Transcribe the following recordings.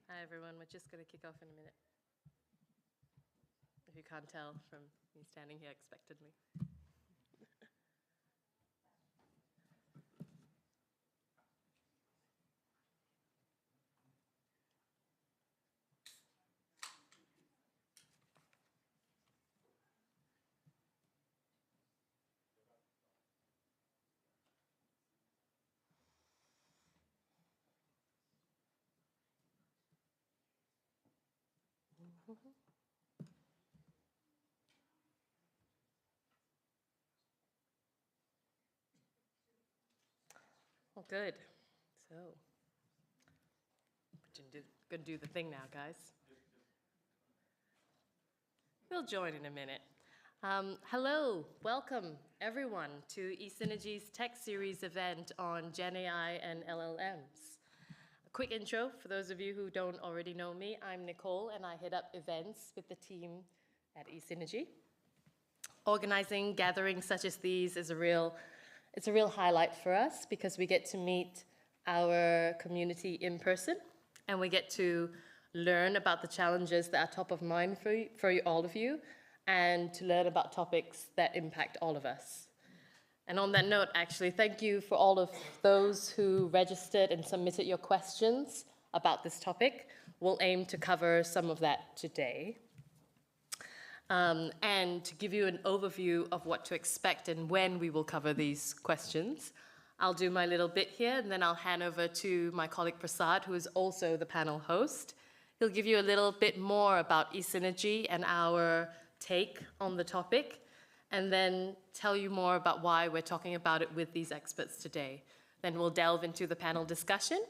Hi everyone, we're just going to kick off in a minute. If you can't tell from me standing here expectantly. Well, good. So, gonna do the thing now, guys. We'll join in a minute. Hello, welcome everyone to eSynergy's Tech Series event on Gen AI and LLMs. A quick intro for those of you who don't already know me. I'm Nicole and I head up events with the team at eSynergy. Organizing gatherings such as these is a real highlight for us because we get to meet our community in person and we get to learn about the challenges that are top of mind for all of you and to learn about topics that impact all of us. And on that note, actually, thank you for all of those who registered and submitted your questions about this topic. We'll aim to cover some of that today. And to give you an overview of what to expect and when we will cover these questions, I'll do my little bit here and then I'll hand over to my colleague Prasad, who is also the panel host. He'll give you a little bit more about eSynergy and our take on the topic, and then tell you more about why we're talking about it with these experts today. Then we'll delve into the panel discussion.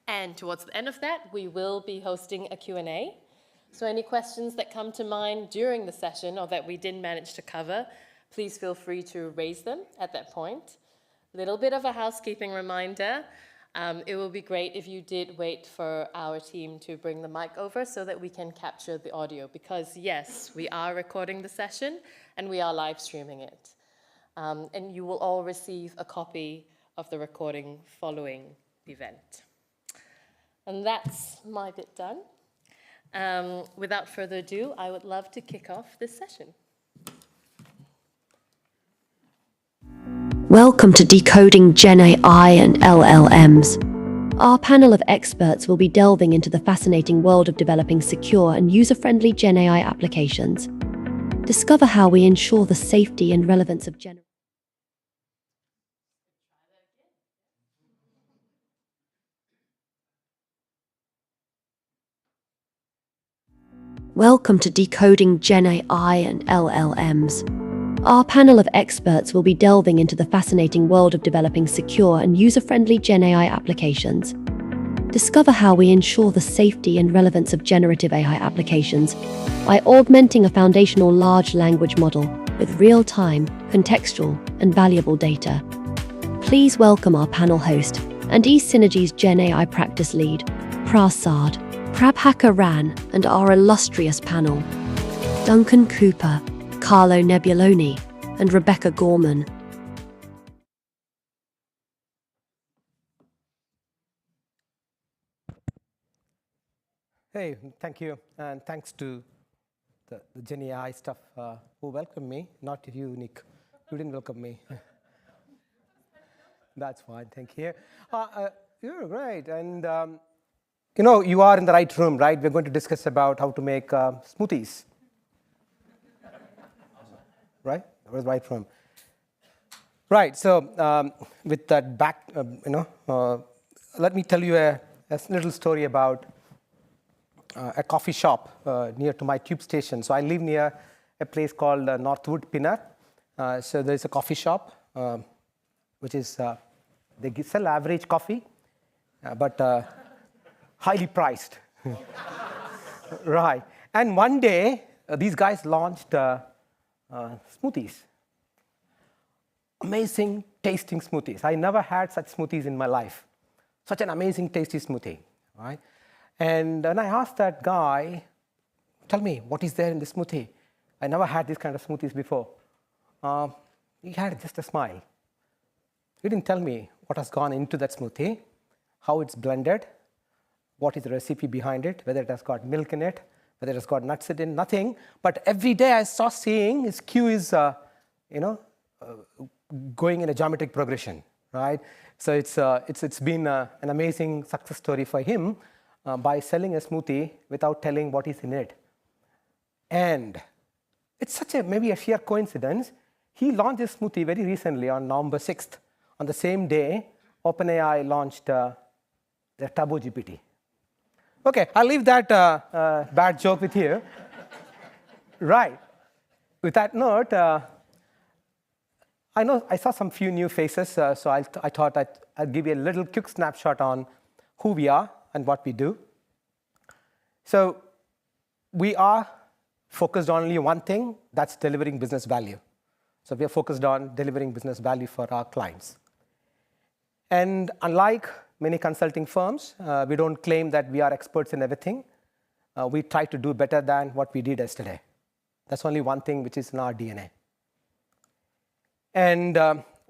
And towards the end of that, we will be hosting a Q&A. So any questions that come to mind during the session or that we didn't manage to cover, please feel free to raise them at that point. Little bit of a housekeeping reminder. It will be great if you did wait for our team to bring the mic over so that we can capture the audio because yes, we are recording the session and we are live streaming it. And you will all receive a copy of the recording following the event. And that's my bit done. Without further ado, I would love to kick off this session. Welcome to Decoding Gen AI and LLMs. Our panel of experts will be delving into the fascinating world of developing secure and user-friendly Gen AI applications. Discover how we ensure the safety and relevance of Gen AI. Welcome to Decoding Gen AI and LLMs. Our panel of experts will be delving into the fascinating world of developing secure and user-friendly Gen AI applications. Discover how we ensure the safety and relevance of generative AI applications by augmenting a foundational large language model with real-time, contextual, and valuable data. Please welcome our panel host and eSynergy's Gen AI practice lead, Prasad Prabhakaran, and our illustrious panel, Duncan Cooper, Carlo Nebuloni, and Rebecca Gorman. Hey, thank you, and thanks to the Gen AI stuff who welcomed me, not you, Nick. You didn't welcome me. That's fine, thank you. You're great, and you know, you are in the right room, right? We're going to discuss about how to make smoothies. Right? That was the right room. Right, so with that back, let me tell you a little story about a coffee shop near to my tube station. So I live near a place called Northwood Pinner. So there's a coffee shop, which is, they sell average coffee, but highly priced. Right. And one day, these guys launched smoothies. Amazing tasting smoothies. I never had such smoothies in my life. Such an amazing tasty smoothie. Right? And then I asked that guy, tell me, what is there in the smoothie? I never had this kind of smoothies before. He had just a smile. He didn't tell me what has gone into that smoothie, how it's blended, what is the recipe behind it, whether it has got milk in it, whether it has got nuts in it, nothing. But every day I saw seeing his queue is, going in a geometric progression, right? So it's been an amazing success story for him by selling a smoothie without telling what is in it. And it's such a maybe a sheer coincidence. He launched this smoothie very recently on November 6th. On the same day, OpenAI launched their Turbo GPT. Okay, I'll leave that bad joke with you. Right. With that note, I saw some few new faces, so I thought I'd give you a little quick snapshot on who we are and what we do. So we are focused on only one thing, that's delivering business value. So we are focused on delivering business value for our clients. And unlike many consulting firms, we don't claim that we are experts in everything. We try to do better than what we did yesterday. That's only one thing which is in our DNA. And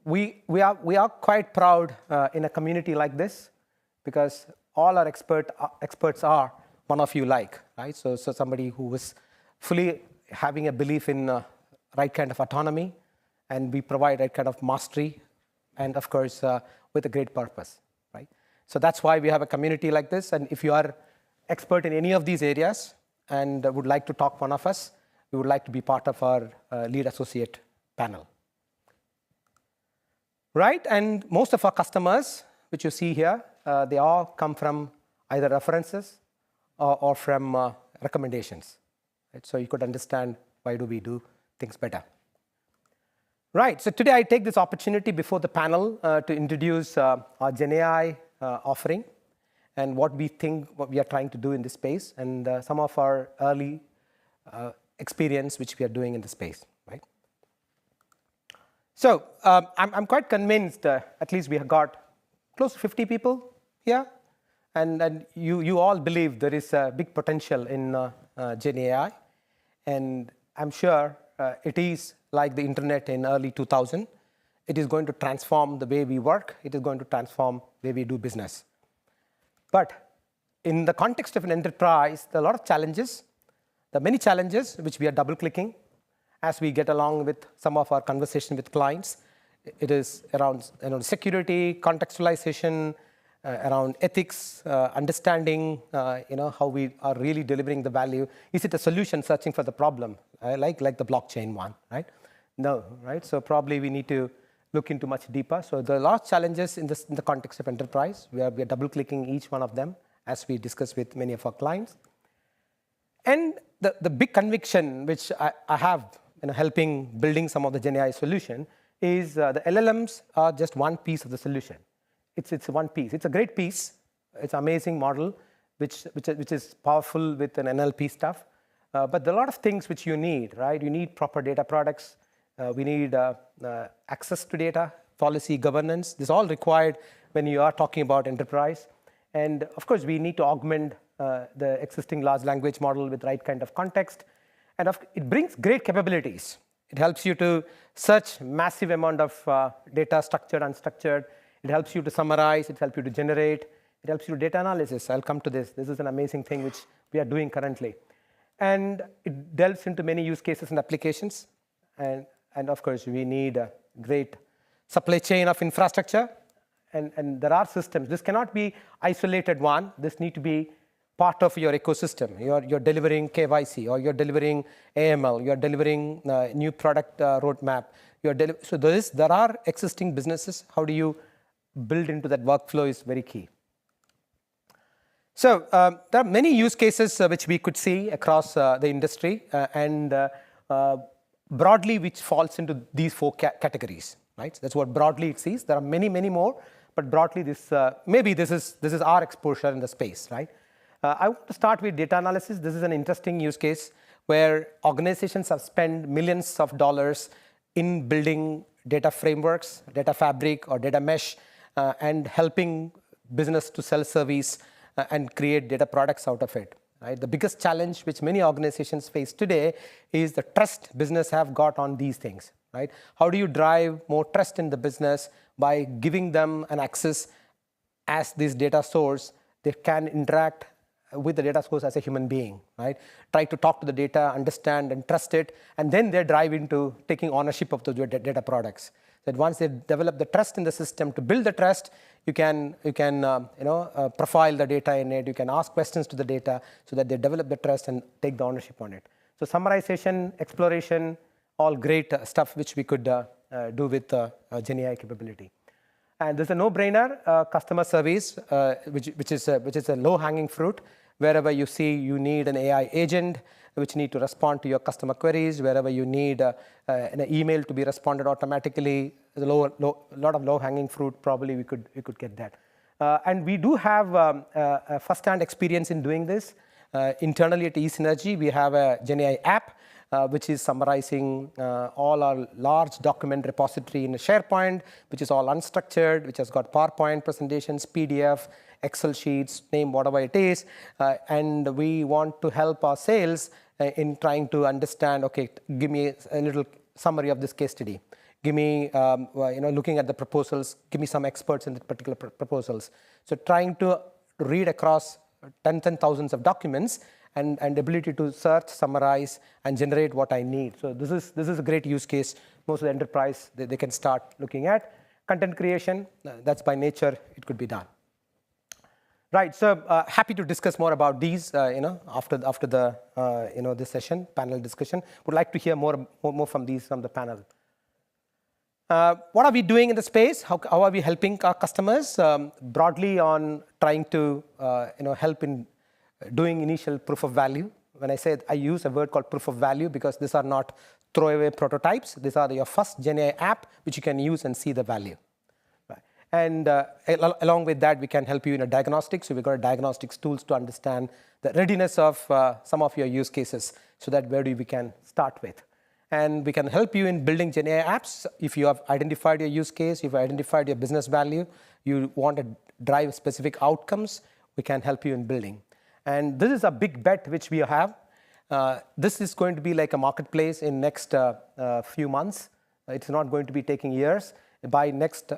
we are quite proud in a community like this, because all our experts are one of you like, right? So somebody who is fully having a belief in right kind of autonomy, and we provide right kind of mastery, and of course, with a great purpose, right? So that's why we have a community like this. And if you are expert in any of these areas and would like to talk to one of us, we would like to be part of our lead associate panel. Right, and most of our customers, which you see here, they all come from either references or from recommendations. Right? So you could understand why do we do things better. Right, so today I take this opportunity before the panel to introduce our GenAI offering and what we are trying to do in this space, and some of our early experience which we are doing in the space. Right. So I'm quite convinced, at least we have got close to 50 people here, and you all believe there is a big potential in GenAI, and I'm sure it is like the internet in early 2000. It is going to transform the way we work. It is going to transform the way we do business. But in the context of an enterprise, there are a lot of challenges. There are many challenges which we are double-clicking as we get along with some of our conversation with clients. It is around security, contextualization, around ethics, understanding how we are really delivering the value. Is it a solution searching for the problem, like the blockchain one, right? No, right? So probably we need to look into much deeper. So there are a lot of challenges in the context of enterprise. We are double-clicking each one of them as we discuss with many of our clients. And the big conviction which I have helping building some of the GenAI solution is the LLMs are just one piece of the solution. It's one piece. It's a great piece. It's an amazing model, which is powerful with an NLP stuff. But there are a lot of things which you need, right? You need proper data products. We need access to data, policy, governance. This is all required when you are talking about enterprise. And of course, we need to augment the existing large language model with the right kind of context. And it brings great capabilities. It helps you to search massive amount of data, structured, unstructured. It helps you to summarize. It helps you to generate. It helps you to data analysis. I'll come to this. This is an amazing thing which we are doing currently. And it delves into many use cases and applications. And of course, we need a great supply chain of infrastructure. And there are systems. This cannot be isolated one. This needs to be part of your ecosystem. You're delivering KYC, or you're delivering AML, you're delivering new product roadmap. So there are existing businesses. How do you build into that workflow is very key. So there are many use cases which we could see across the industry, and broadly which falls into these four categories. Right? That's what broadly it sees. There are many, many more, but broadly maybe this is our exposure in the space, right? I want to start with data analysis. This is an interesting use case where organizations have spent millions of dollars in building data frameworks, data fabric, or data mesh, and helping business to self-service and create data products out of it. Right? The biggest challenge which many organizations face today is the trust business have got on these things. Right? How do you drive more trust in the business by giving them an access as this data source they can interact with the data source as a human being, right? Try to talk to the data, understand and trust it, and then they drive into taking ownership of the data products. That once they develop the trust in the system, to build the trust, you can profile the data in it. You can ask questions to the data so that they develop the trust and take the ownership on it. So summarization, exploration, all great stuff which we could do with GenAI capability. And there's a no-brainer, customer service, which is a low-hanging fruit. Wherever you see you need an AI agent which need to respond to your customer queries, wherever you need an email to be responded automatically, a lot of low-hanging fruit, probably we could get that. And we do have a first-hand experience in doing this. Internally at esynergy, we have a GenAI app, which is summarizing all our large document repository in a SharePoint, which is all unstructured, which has got PowerPoint presentations, PDF, Excel sheets, name whatever it is. And we want to help our sales in trying to understand, okay, give me a little summary of this case study. Give me, looking at the proposals, give me some experts in the particular proposals. So trying to read across tens and thousands of documents and ability to search, summarize, and generate what I need. So this is a great use case. Most of the enterprise, they can start looking at. Content creation, that's by nature, it could be done. Right, so happy to discuss more about these, after the, this session, panel discussion. Would like to hear more from the panel. What are we doing in the space? How are we helping our customers? Broadly on trying to, help in doing initial proof of value. When I say I use a word called proof of value because these are not throwaway prototypes. These are your first GenAI app which you can use and see the value. And along with that, we can help you in a diagnostics. So we've got diagnostics tools to understand the readiness of some of your use cases so that where we can start with. And we can help you in building GenAI apps. If you have identified your use case, if you have identified your business value, you want to drive specific outcomes, we can help you in building. And this is a big bet which we have. This is going to be like a marketplace in next few months. It's not going to be taking years. By next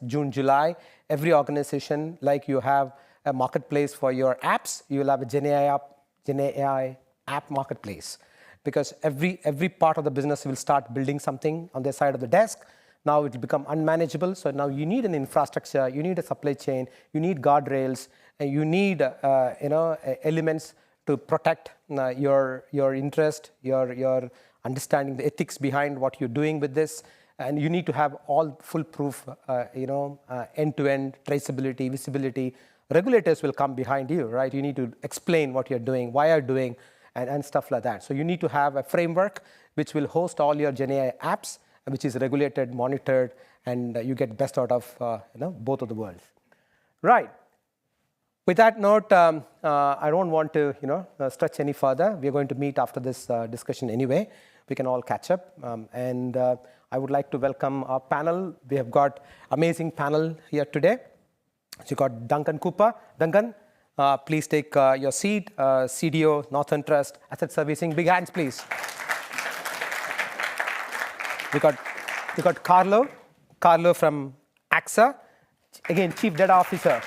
June, July, every organization, like you have a marketplace for your apps, you will have a GenAI app marketplace. Because every part of the business will start building something on their side of the desk. Now it will become unmanageable. So now you need an infrastructure, you need a supply chain, you need guardrails, and you need elements to protect your interest, your understanding the ethics behind what you're doing with this. And you need to have all foolproof, end-to-end traceability, visibility. Regulators will come behind you, right? You need to explain what you're doing, why you're doing, and stuff like that. So you need to have a framework which will host all your GenAI apps, which is regulated, monitored, and you get best out of both of the worlds. Right. With that note, I don't want to stretch any further. We're going to meet after this discussion anyway. We can all catch up. I would like to welcome our panel. We have got amazing panel here today. So you've got Duncan Cooper. Duncan, please take your seat. CDO, Northern Trust, Asset Servicing. Big hands, please. We got Carlo from AXA. Again, Chief Data Officer.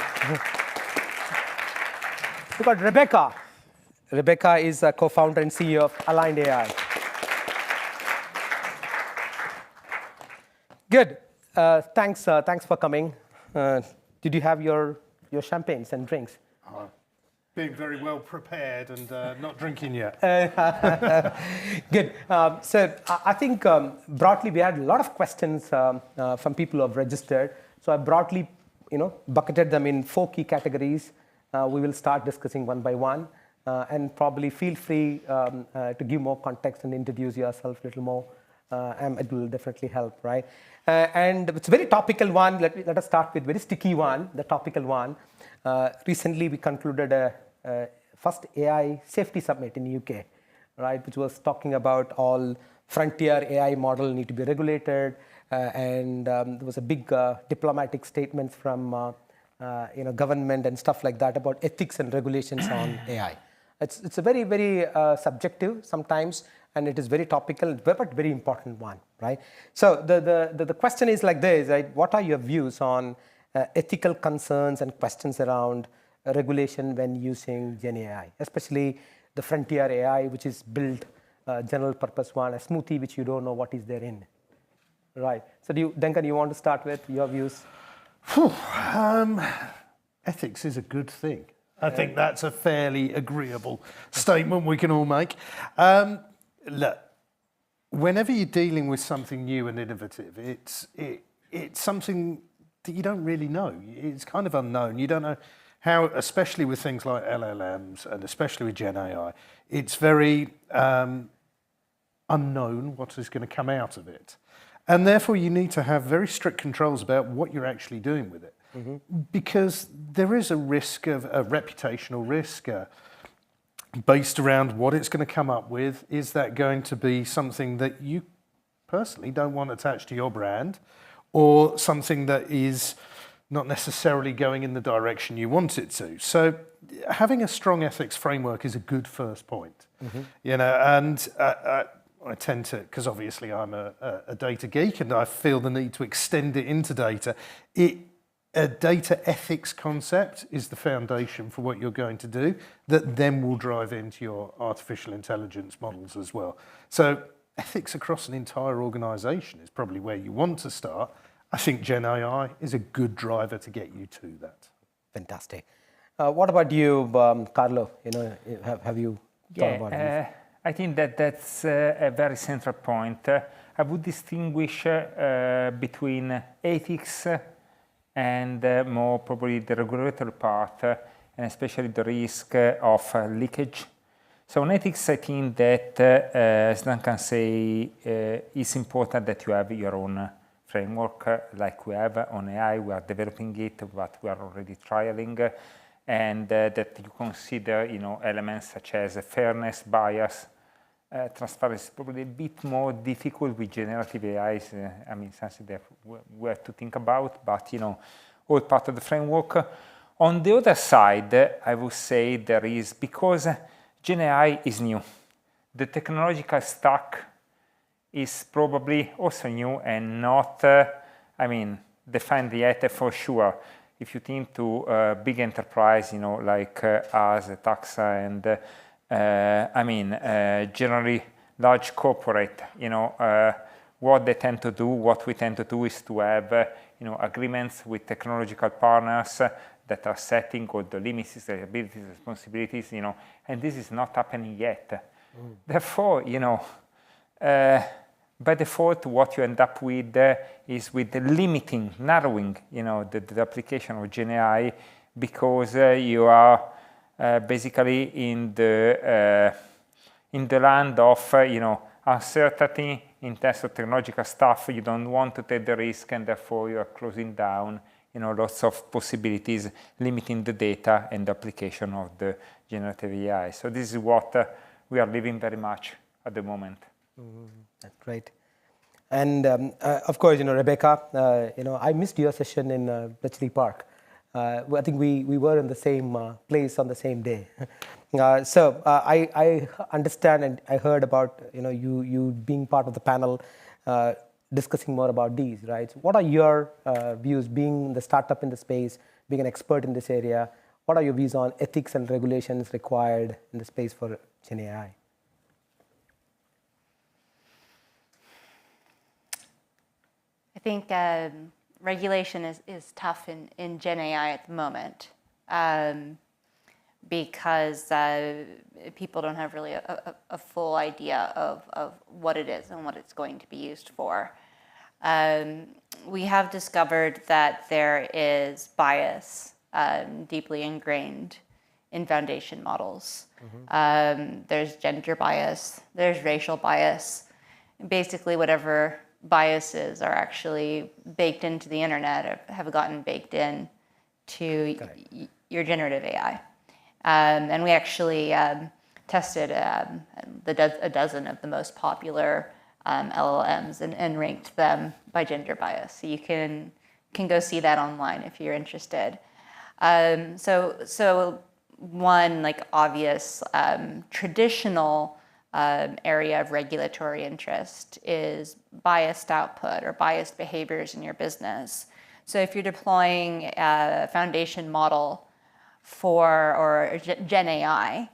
We got Rebecca. Rebecca is a co-founder and CEO of Aligned AI. Good. Thanks for coming. Did you have your champagnes and drinks? Being very well prepared and not drinking yet. Good. So I think broadly we had a lot of questions from people who have registered. So I broadly, bucketed them in 4 key categories. We will start discussing one by one, and probably feel free to give more context and introduce yourself a little more. It will definitely help, right? And it's a very topical one. Let us start with very sticky one, the topical one. Recently, we concluded a first AI safety summit in the UK, right, which was talking about all frontier AI model need to be regulated, and there was a big diplomatic statements from government and stuff like that about ethics and regulations on AI. It's a very, very subjective sometimes, and it is very topical, but very important one, right? So the question is like this, right? What are your views on ethical concerns and questions around regulation when using Gen AI, especially the frontier AI, which is built general purpose one, a smoothie which you don't know what is therein. Right. So Duncan, you want to start with your views? Ethics is a good thing. I think that's a fairly agreeable statement we can all make. Look, whenever you're dealing with something new and innovative, it's something that you don't really know. It's kind of unknown. You don't know how, especially with things like LLMs and especially with Gen AI, it's very unknown what is going to come out of it. And therefore, you need to have very strict controls about what you're actually doing with it. Because there is a risk of a reputational risk based around what it's going to come up with. Is that going to be something that you personally don't want attached to your brand, or something that is not necessarily going in the direction you want it to? So having a strong ethics framework is a good first point. You know, and I tend to, because obviously I'm a data geek and I feel the need to extend it into data. A data ethics concept is the foundation for what you're going to do that then will drive into your artificial intelligence models as well. So ethics across an entire organization is probably where you want to start. I think Gen AI is a good driver to get you to that. Fantastic. What about you, Carlo? You know, have you thought about it? I think that's a very central point. I would distinguish between ethics and more probably the regulatory part, and especially the risk of leakage. So in ethics, I think that, as Duncan say, it's important that you have your own framework like we have on AI. We are developing it, but we are already trialing, and that you consider, you know, elements such as fairness, bias. Transparency is probably a bit more difficult with generative AIs. I mean, something that we have to think about, but, you know, all part of the framework. On the other side, I would say there is, because Gen AI is new, the technological stack is probably also new and not, I mean, defined yet for sure. If you think to big enterprise, you know, like us at AXA and I mean, generally large corporate, you know, what they tend to do, what we tend to do is to have, you know, agreements with technological partners that are setting all the limits, the abilities, responsibilities, you know, and this is not happening yet. Therefore, you know, by default, what you end up with is with the limiting, narrowing, you know, the application of Gen AI, because you are basically in the land of, you know, uncertainty in terms of technological stuff. You don't want to take the risk, and therefore you are closing down, you know, lots of possibilities, limiting the data and the application of the generative AI. So this is what we are living very much at the moment. That's great. And of course, you know, Rebecca, you know, I missed your session in Bletchley Park. I think we were in the same place on the same day. So I understand, and I heard about, you know, you being part of the panel, discussing more about these, right? So what are your views, being the startup in the space, being an expert in this area? What are your views on ethics and regulations required in the space for Gen AI? I think regulation is tough in Gen AI at the moment, because people don't have really a full idea of what it is and what it's going to be used for. We have discovered that there is bias deeply ingrained in foundation models. There's gender bias, there's racial bias, basically whatever biases are actually baked into the internet or have gotten baked in to your generative AI. And we actually tested a dozen of the most popular LLMs and ranked them by gender bias. So you can go see that online if you're interested. So one like obvious traditional area of regulatory interest is biased output or biased behaviors in your business. So if you're deploying a foundation model or Gen AI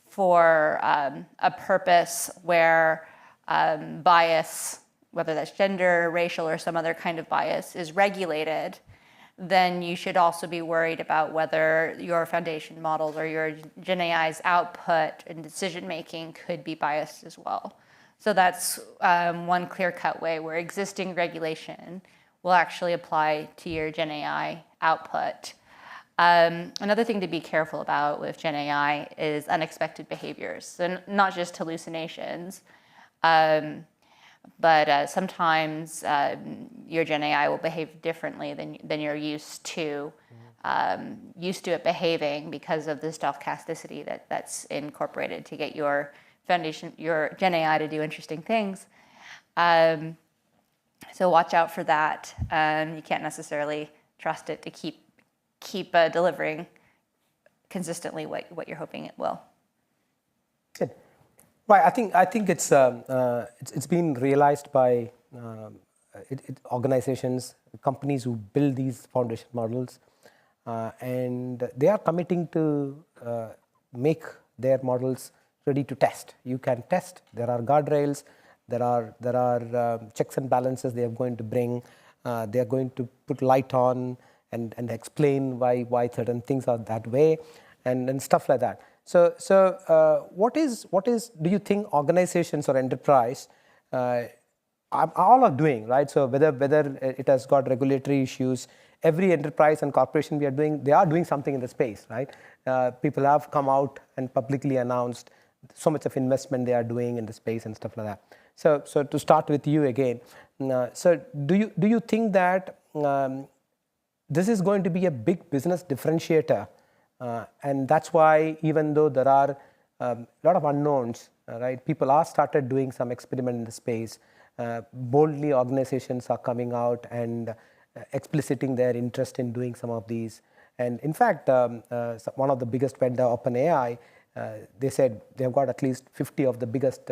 for a purpose where bias, whether that's gender, racial, or some other kind of bias, is regulated, then you should also be worried about whether your foundation models or your Gen AI's output and decision making could be biased as well. So that's one clear-cut way where existing regulation will actually apply to your Gen AI output. Another thing to be careful about with Gen AI is unexpected behaviors. So not just hallucinations, but sometimes your Gen AI will behave differently than you're used to it behaving because of the stochasticity that's incorporated to get your Gen AI to do interesting things. So watch out for that. You can't necessarily trust it to keep delivering consistently what you're hoping it will. Good. Right. I think it's been realized by organizations, companies who build these foundation models, and they are committing to make their models ready to test. You can test. There are guardrails. There are checks and balances they are going to bring. They are going to put light on and explain why certain things are that way, and stuff like that. So what is do you think organizations or enterprise all are doing, right? So whether it has got regulatory issues, every enterprise and corporation they are doing something in the space, right? People have come out and publicly announced so much of investment they are doing in the space and stuff like that. So to start with you again, so do you think that this is going to be a big business differentiator, and that's why even though there are a lot of unknowns, right? People are started doing some experiment in the space. Boldly, organizations are coming out and expliciting their interest in doing some of these. And in fact, one of the biggest vendor, OpenAI, they said they've got at least 50 of the biggest,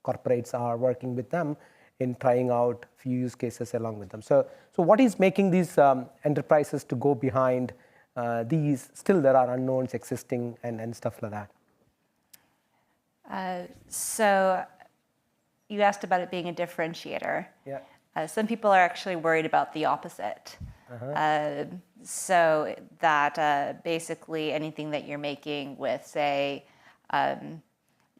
corporates are working with them in trying out few use cases along with them. So what is making these enterprises to go behind these? Still, there are unknowns existing and stuff like that. So you asked about it being a differentiator. Yeah. Some people are actually worried about the opposite. So that basically anything that you're making with, say,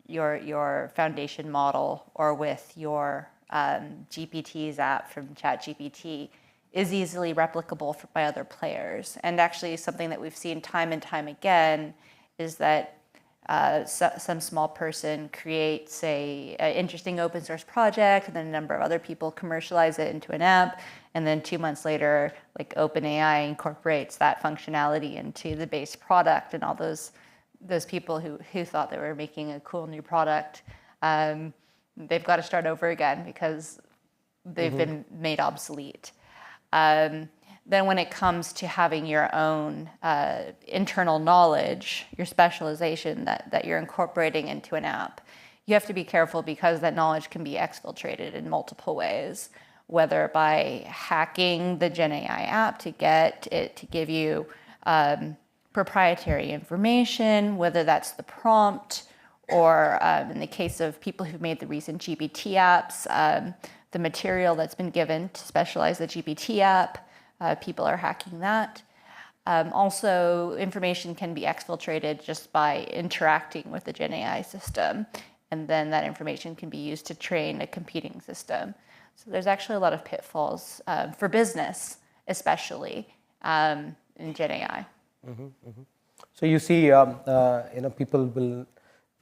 your foundation model or with your GPT's app from ChatGPT is easily replicable by other players. And actually something that we've seen time and time again is that some small person creates an interesting open source project, and then a number of other people commercialize it into an app, and then 2 months later, like OpenAI incorporates that functionality into the base product, and all those people who thought they were making a cool new product, they've got to start over again because they've been made obsolete. Then when it comes to having your own internal knowledge, your specialization that you're incorporating into an app, you have to be careful because that knowledge can be exfiltrated in multiple ways, whether by hacking the Gen AI app to get it to give you proprietary information, whether that's the prompt, or in the case of people who've made the recent GPT apps, the material that's been given to specialize the GPT app. People are hacking that. Also, information can be exfiltrated just by interacting with the Gen AI system, and then that information can be used to train a competing system. So there's actually a lot of pitfalls for business, especially in Gen AI. So you see, people will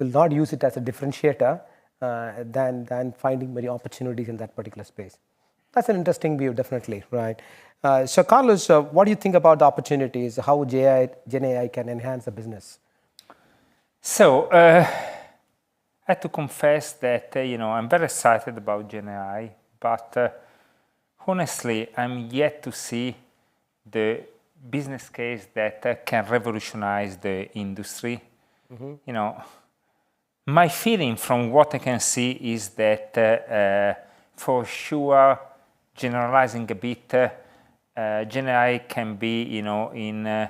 not use it as a differentiator than finding many opportunities in that particular space. That's an interesting view, definitely, right? So Carlos, what do you think about the opportunities, how Gen AI can enhance the business? So I have to confess that I'm very excited about Gen AI, but honestly, I'm yet to see the business case that can revolutionize the industry. My feeling from what I can see is that for sure, generalizing a bit, Gen AI can be, in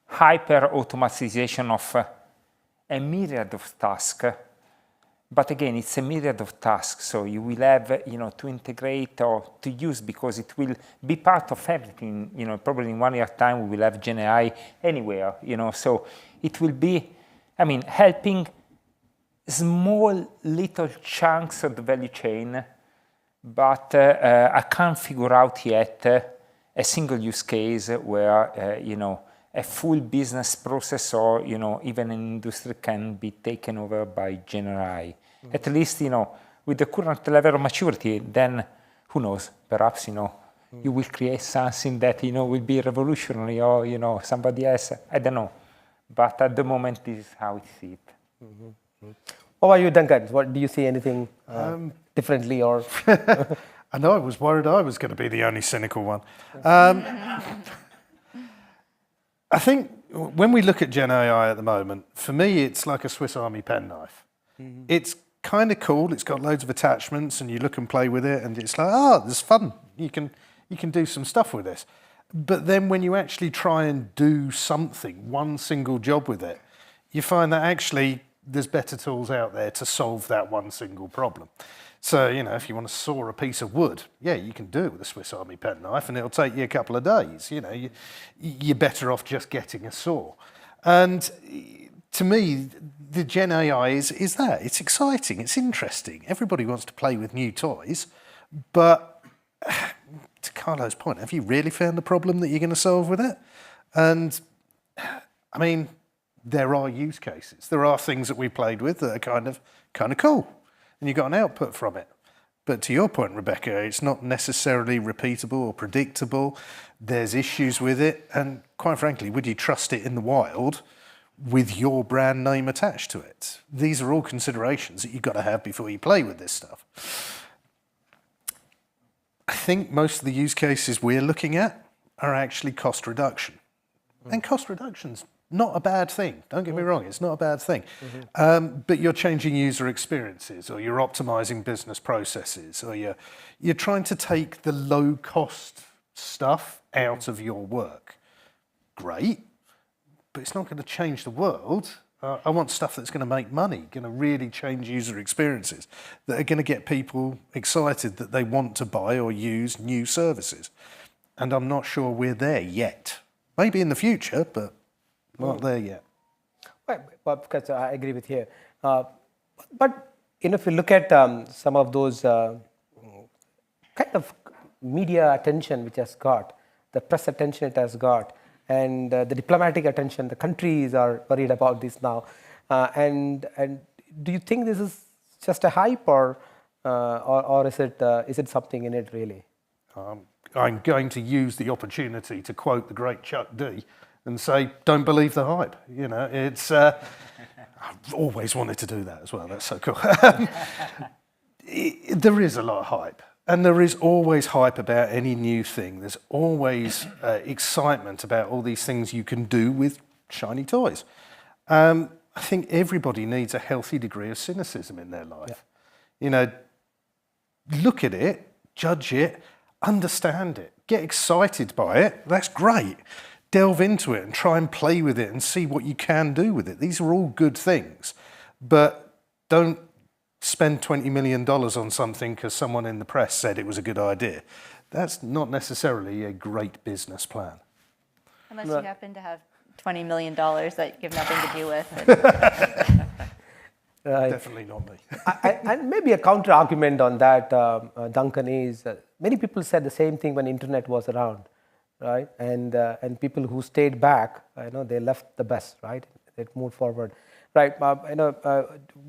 hyper-automatization of a myriad of tasks. But again, it's a myriad of tasks, so you will have, to integrate or to use, because it will be part of everything. Probably in 1 year time we will have Gen AI anywhere. So it will be, helping small little chunks of the value chain. But I can't figure out yet a single use case where a full business process or even an industry can be taken over by Gen AI. At least with the current level of maturity, then who knows? Perhaps you will create something that will be revolutionary, or somebody else. I don't know. But at the moment, this is how I see it. How about you, Duncan? What do you see anything differently or? I know I was worried I was going to be the only cynical one. I think when we look at Gen AI at the moment, for me, it's like a Swiss Army penknife. It's kind of cool. It's got loads of attachments, and you look and play with it, and it's like, this is fun. You can do some stuff with this. But then when you actually try and do something, one single job with it, you find that actually there's better tools out there to solve that one single problem. So, if you want to saw a piece of wood, yeah, you can do it with a Swiss Army penknife, and it'll take you a couple of days. You're better off just getting a saw. And to me, the Gen AI is that. It's exciting. It's interesting. Everybody wants to play with new toys. But to Carlo's point, have you really found the problem that you're going to solve with it? And, there are use cases. There are things that we played with that are kind of cool. And you got an output from it. But to your point, Rebecca, it's not necessarily repeatable or predictable. There's issues with it. And quite frankly, would you trust it in the wild with your brand name attached to it? These are all considerations that you've got to have before you play with this stuff. I think most of the use cases we're looking at are actually cost reduction. And cost reduction's not a bad thing. Don't get me wrong, it's not a bad thing. But you're changing user experiences, or you're optimizing business processes, or you're trying to take the low-cost stuff out of your work. Great, but it's not going to change the world. I want stuff that's going to make money, going to really change user experiences, that are going to get people excited that they want to buy or use new services. And I'm not sure we're there yet. Maybe in the future, but not there yet. Right, because I agree with you. But if you look at some of those kind of media attention which has got, the press attention it has got, and the diplomatic attention, the countries are worried about this now. And do you think this is just a hype, or is it something in it really? I'm going to use the opportunity to quote the great Chuck D and say, don't believe the hype. It's I've always wanted to do that as well. That's so cool. There is a lot of hype. And there is always hype about any new thing. There's always excitement about all these things you can do with shiny toys. I think everybody needs a healthy degree of cynicism in their life. Yeah. Look at it, judge it, understand it, get excited by it. That's great. Delve into it and try and play with it and see what you can do with it. These are all good things. But don't spend $20 million on something because someone in the press said it was a good idea. That's not necessarily a great business plan. Unless you happen to have $20 million that you have nothing to do with. Definitely not me. And maybe a counter argument on that, Duncan, is many people said the same thing when internet was around, right? And people who stayed back, they left the best, right? They moved forward. Right,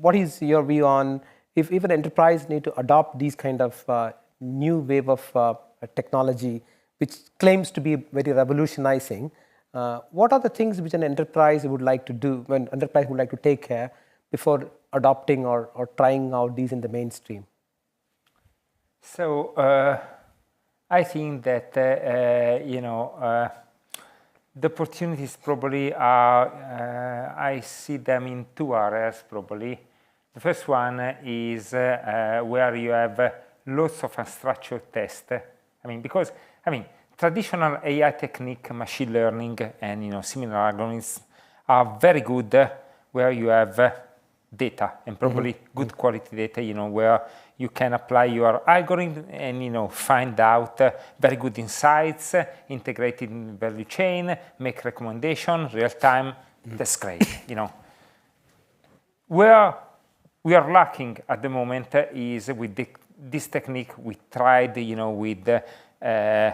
what is your view on if an enterprise need to adopt these kind of new wave of technology, which claims to be very revolutionizing? What are the things which an enterprise would like to do, when enterprise would like to take care before adopting or trying out these in the mainstream? So I think that the opportunities probably are, I see them in two areas probably. The first one is where you have lots of unstructured tests. traditional AI technique, machine learning, and similar algorithms are very good where you have data and probably good quality data, where you can apply your algorithm and find out very good insights, integrate it in the value chain, make recommendations, real time. That's great. Where we are lacking at the moment is with this technique we tried, with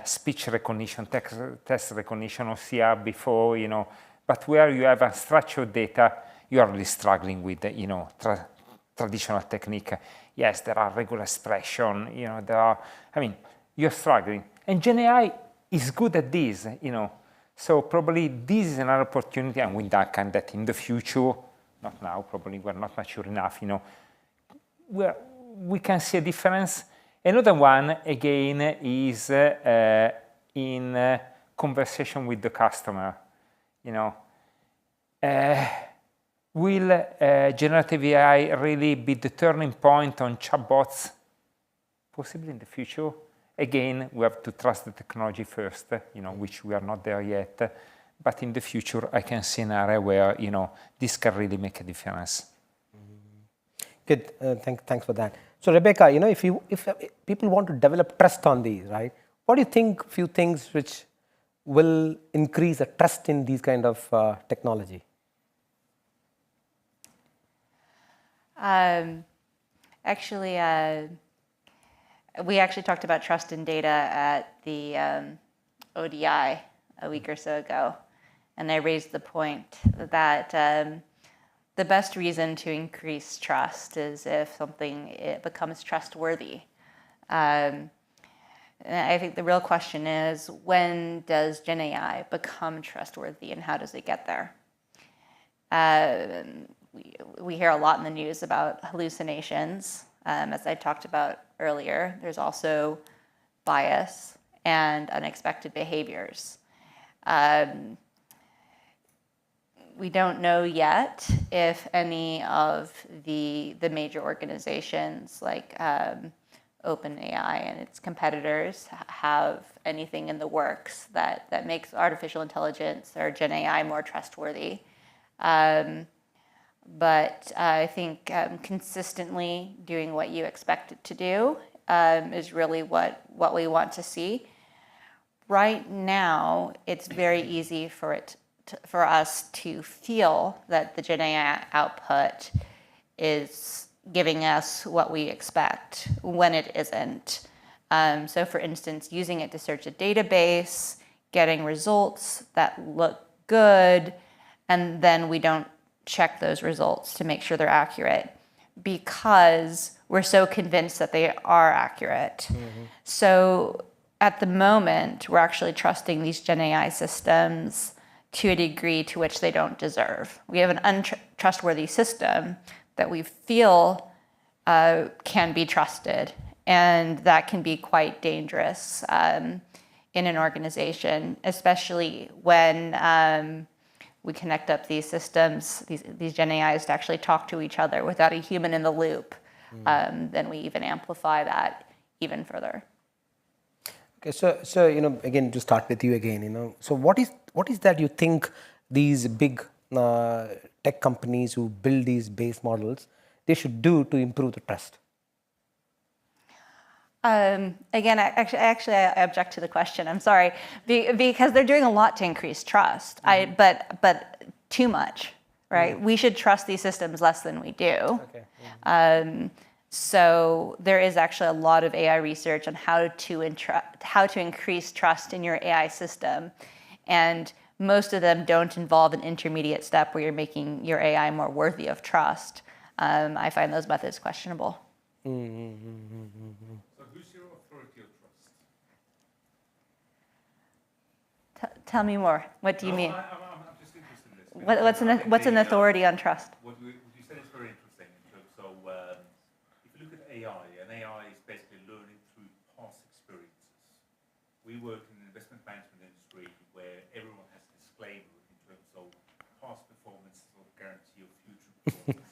speech recognition, text recognition, OCR before, but where you have unstructured data, you are really struggling with, traditional technique. Yes, there are regular expression, you're struggling. And GenAI is good at this, So probably this is another opportunity, and with Duncan, that in the future, not now, probably we're not mature enough, where we can see a difference. Another one, again, is in conversation with the customer, Will generative AI really be the turning point on chatbots? Possibly in the future. Again, we have to trust the technology first, which we are not there yet. But in the future, I can see an area where, this can really make a difference. Good. Thanks for that. So, Rebecca, if people want to develop trust on these, right? What do you think? Few things which will increase the trust in these kind of technology. We actually talked about trust in data at the ODI a week or so ago, and I raised the point that the best reason to increase trust is if it becomes trustworthy. And I think the real question is, when does Gen AI become trustworthy, and how does it get there? We hear a lot in the news about hallucinations. As I talked about earlier, there's also bias and unexpected behaviors. We don't know yet if any of the major organizations like OpenAI and its competitors have anything in the works that makes artificial intelligence or Gen AI more trustworthy. But I think consistently doing what you expect it to do is really what we want to see. Right now, it's very easy for us to feel that the Gen AI output is giving us what we expect when it isn't. So for instance, using it to search a database, getting results that look good, and then we don't check those results to make sure they're accurate because we're so convinced that they are accurate. So at the moment, we're actually trusting these Gen AI systems to a degree to which they don't deserve. We have an untrustworthy system that we feel can be trusted, and that can be quite dangerous in an organization, especially when we connect up these systems, these Gen AIs, to actually talk to each other without a human in the loop. Then we even amplify that even further. Okay, so again, to start with you again, so what is that you think these big tech companies who build these base models, they should do to improve the trust? Again, I object to the question. I'm sorry, because they're doing a lot to increase trust. But too much, right? We should trust these systems less than we do. Okay. So there is actually a lot of AI research on how to increase trust in your AI system, and most of them don't involve an intermediate step where you're making your AI more worthy of trust. I find those methods questionable. So who's your authority of trust? Tell me more. What do you mean? I'm just interested in this. What's an authority on trust? What you said is very interesting. So if you look at AI, and AI is basically learning through past experiences. We work in the investment management industry where everyone has a disclaimer in terms of past performance or guarantee of future performance.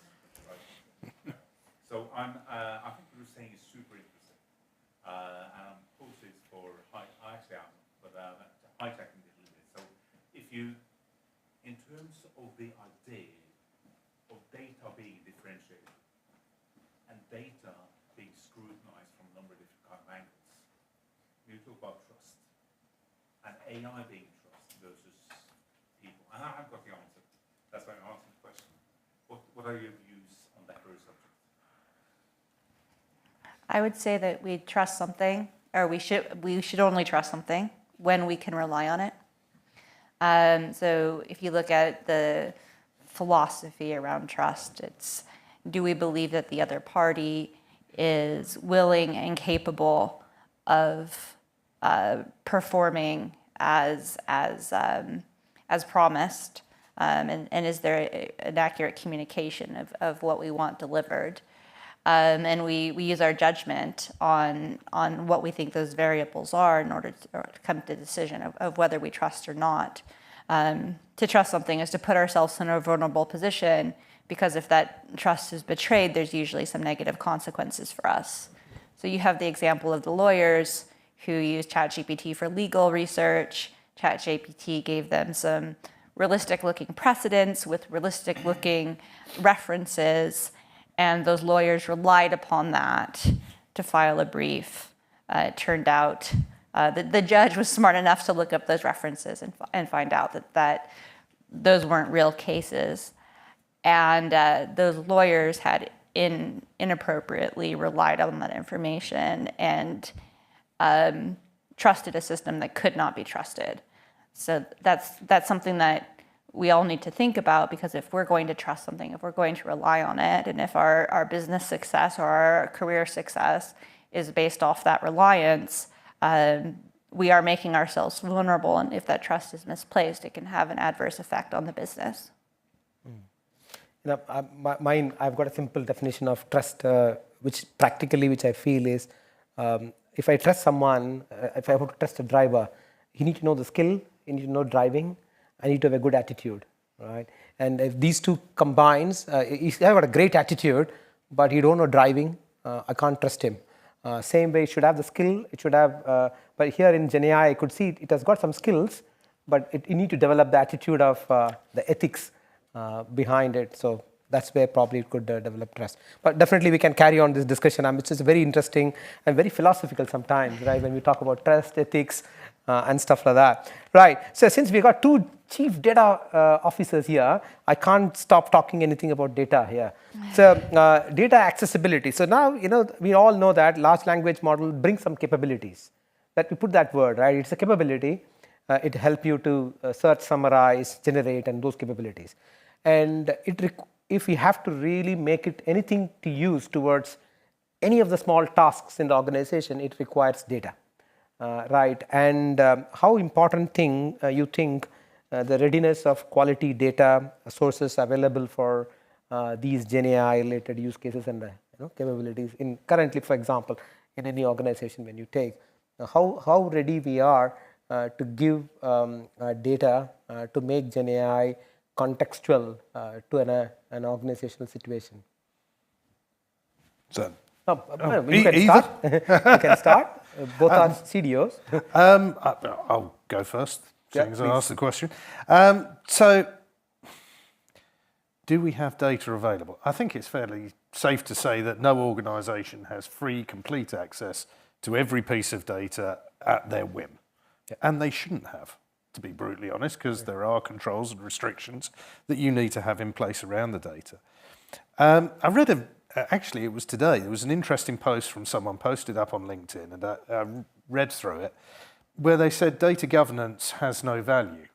So I think what you're saying is super interesting, and I'm positive for. I actually am, but of the idea of data being differentiated and data being scrutinized from a number of different kind of angles. You talk about trust and AI being trust versus people. And I haven't got the answer. That's why I'm asking the question. What are your views on that very subject? I would say that we trust something, or we should only trust something when we can rely on it. So if you look at the philosophy around trust, it's, do we believe that the other party is willing and capable of performing as promised, and is there an accurate communication of what we want delivered? And we use our judgment on what we think those variables are in order to come to the decision of whether we trust or not. To trust something is to put ourselves in a vulnerable position, because if that trust is betrayed, there's usually some negative consequences for us. So you have the example of the lawyers who use ChatGPT for legal research. ChatGPT gave them some realistic-looking precedents with realistic-looking references, and those lawyers relied upon that to file a brief. It turned out the judge was smart enough to look up those references and find out that those weren't real cases. And those lawyers had inappropriately relied on that information and trusted a system that could not be trusted. So that's something that we all need to think about, because if we're going to trust something, if we're going to rely on it, and if our business success or our career success is based off that reliance, we are making ourselves vulnerable, and if that trust is misplaced, it can have an adverse effect on the business. You know, I've got a simple definition of trust, which I feel is, if I trust someone, if I want to trust a driver, you need to know the skill, you need to know driving, I need to have a good attitude, right? And if these two combines, if I've got a great attitude, but you don't know driving, I can't trust him. Same way, it should have the skill, it should have, but here in GenAI, I could see it has got some skills, but you need to develop the attitude of the ethics behind it. So that's where probably it could develop trust. But definitely we can carry on this discussion, which is very interesting and very philosophical sometimes, right? When we talk about trust, ethics, and stuff like that. Right, so since we got two chief data officers here, I can't stop talking anything about data here. So data accessibility. So now, you know, we all know that large language model brings some capabilities. Let me put that word, right? It's a capability. It helps you to search, summarize, generate, and those capabilities. And if we have to really make it anything to use towards any of the small tasks in the organization, it requires data. Right, and how important thing you think the readiness of quality data sources available for these GenAI related use cases and capabilities in currently, for example, in any organization when you take, how ready we are to give data to make GenAI contextual to an organizational situation. So. You can start. You can start. Both are CDOs. I'll go first, seeing as I asked the question. So, do we have data available? I think it's fairly safe to say that no organisation has free, complete access to every piece of data at their whim. Yeah. And they shouldn't have, to be brutally honest, because there are controls and restrictions that you need to have in place around the data. I read actually, it was today. There was an interesting post from someone posted up on LinkedIn, and I read through it, where they said data governance has no value.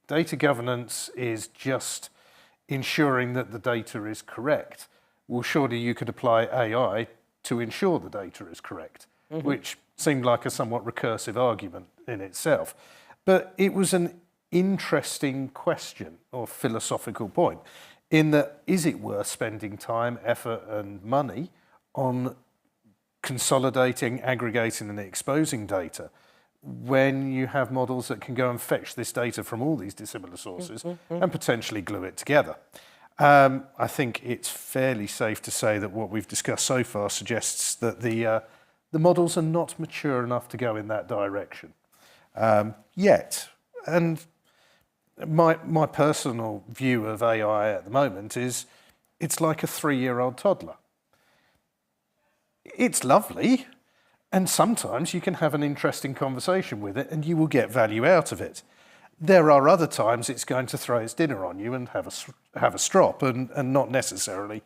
Data governance is just ensuring that the data is correct. Well, surely you could apply AI to ensure the data is correct, which seemed like a somewhat recursive argument in itself. But it was an interesting question or philosophical point, in that, is it worth spending time, effort, and money on consolidating, aggregating, and exposing data when you have models that can go and fetch this data from all these dissimilar sources and potentially glue it together? I think it's fairly safe to say that what we've discussed so far suggests that the models are not mature enough to go in that direction yet. And my personal view of AI at the moment is it's like a 3-year-old toddler. It's lovely, and sometimes you can have an interesting conversation with it and you will get value out of it. There are other times it's going to throw its dinner on you and have a strop and not necessarily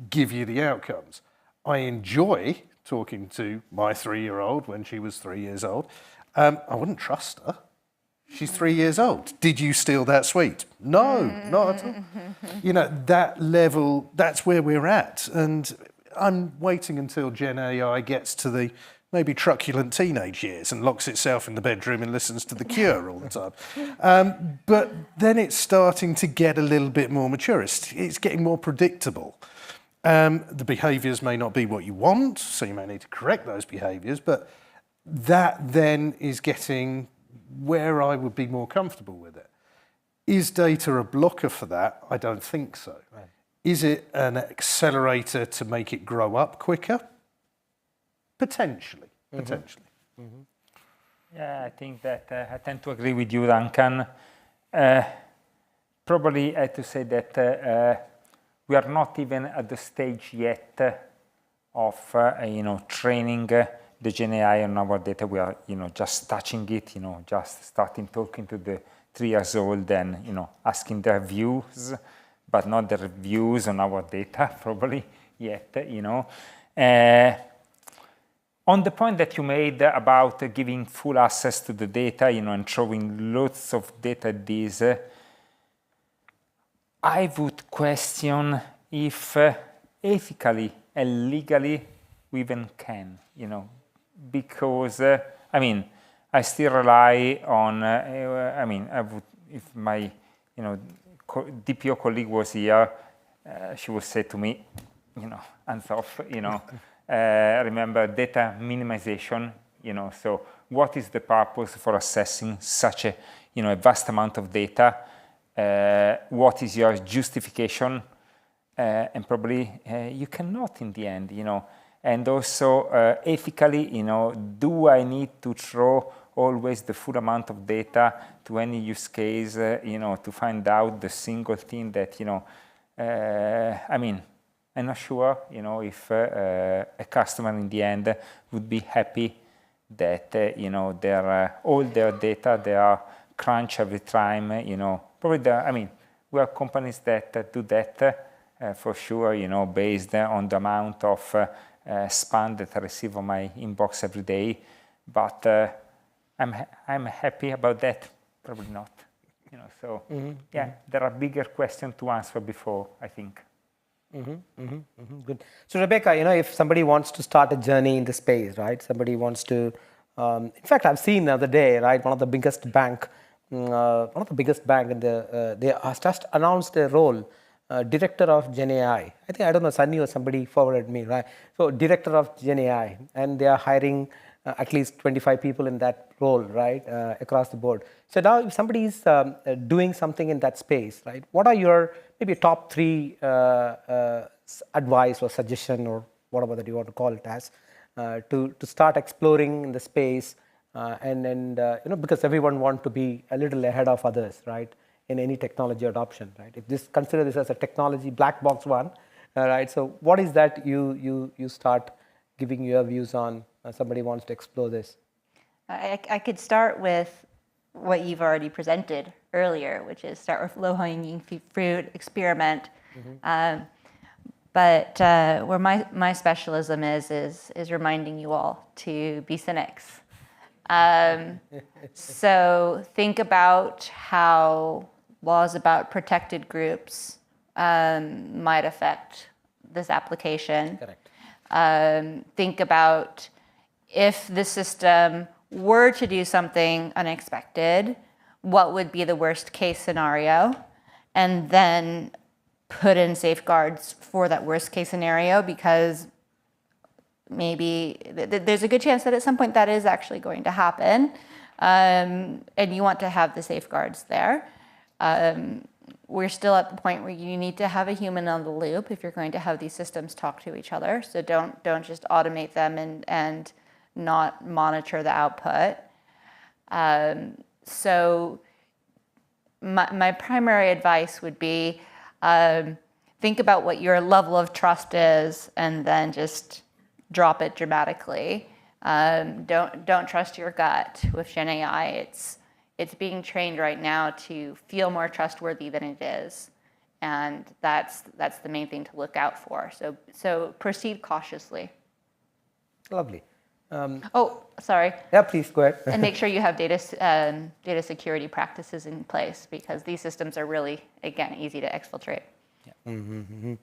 give you the outcomes. I enjoy talking to my 3-year-old when she was 3 years old. I wouldn't trust her. She's 3 years old. Did you steal that sweet? No, not at all. You know, that level, that's where we're at. And I'm waiting until Gen AI gets to the maybe truculent teenage years and locks itself in the bedroom and listens to The Cure all the time. But then it's starting to get a little bit more mature. It's getting more predictable. The behaviours may not be what you want, so you may need to correct those behaviours, but that then is getting where I would be more comfortable with it. Is data a blocker for that? I don't think so. Right. Is it an accelerator to make it grow up quicker? Potentially. Yeah, I think that I tend to agree with you, Duncan. Probably I have to say that we are not even at the stage yet of training the Gen AI on our data. We are just touching it, just starting talking to the 3 years old and asking their views, but not their views on our data probably yet. On the point that you made about giving full access to the data, and throwing lots of data at this, I would question if ethically and legally we even can, because I still rely on. I would, if my DPO colleague was here, she would say to me, hands off, remember data minimization, so what is the purpose for assessing such a, a vast amount of data? What is your justification? And probably you cannot in the end, And also ethically, do I need to throw always the full amount of data to any use case, to find out the single thing that, I'm not sure, if a customer in the end would be happy that, all their data, they are crunch every time, Probably, we have companies that do that for sure, based on the amount of spam that I receive on my inbox every day. But I'm happy about that. Probably not. So there are bigger questions to answer before, I think. Good. So Rebecca, if somebody wants to start a journey in the space, right? Somebody wants to. In fact, I've seen the other day, right? One of the biggest bank in the they just announced a role, director of Gen AI. I don't know, Sunny or somebody forwarded me, right? So director of Gen AI, and they are hiring at least 25 people in that role, right, across the board. So now if somebody is doing something in that space, right, what are your maybe top 3 advice or suggestion or whatever that you want to call it as, to start exploring in the space, and because everyone wants to be a little ahead of others, right, in any technology adoption, right? If this consider this as a technology black box one, right? So what is that you start giving your views on? Somebody wants to explore this. I could start with what you've already presented earlier, which is start with low-hanging fruit, experiment. But where my specialism is reminding you all to be cynics. So think about how laws about protected groups might affect this application. Correct. Think about if the system were to do something unexpected, what would be the worst case scenario? And then put in safeguards for that worst case scenario, because maybe there's a good chance that at some point that is actually going to happen. And you want to have the safeguards there. We're still at the point where you need to have a human on the loop if you're going to have these systems talk to each other. So don't just automate them and not monitor the output. So my primary advice would be think about what your level of trust is and then just drop it dramatically. Don't trust your gut with Gen AI. It's being trained right now to feel more trustworthy than it is. And that's the main thing to look out for. So proceed cautiously. Lovely. Oh, sorry. Yeah, please go ahead. And make sure you have data security practices in place, because these systems are really, again, easy to exfiltrate. Yeah.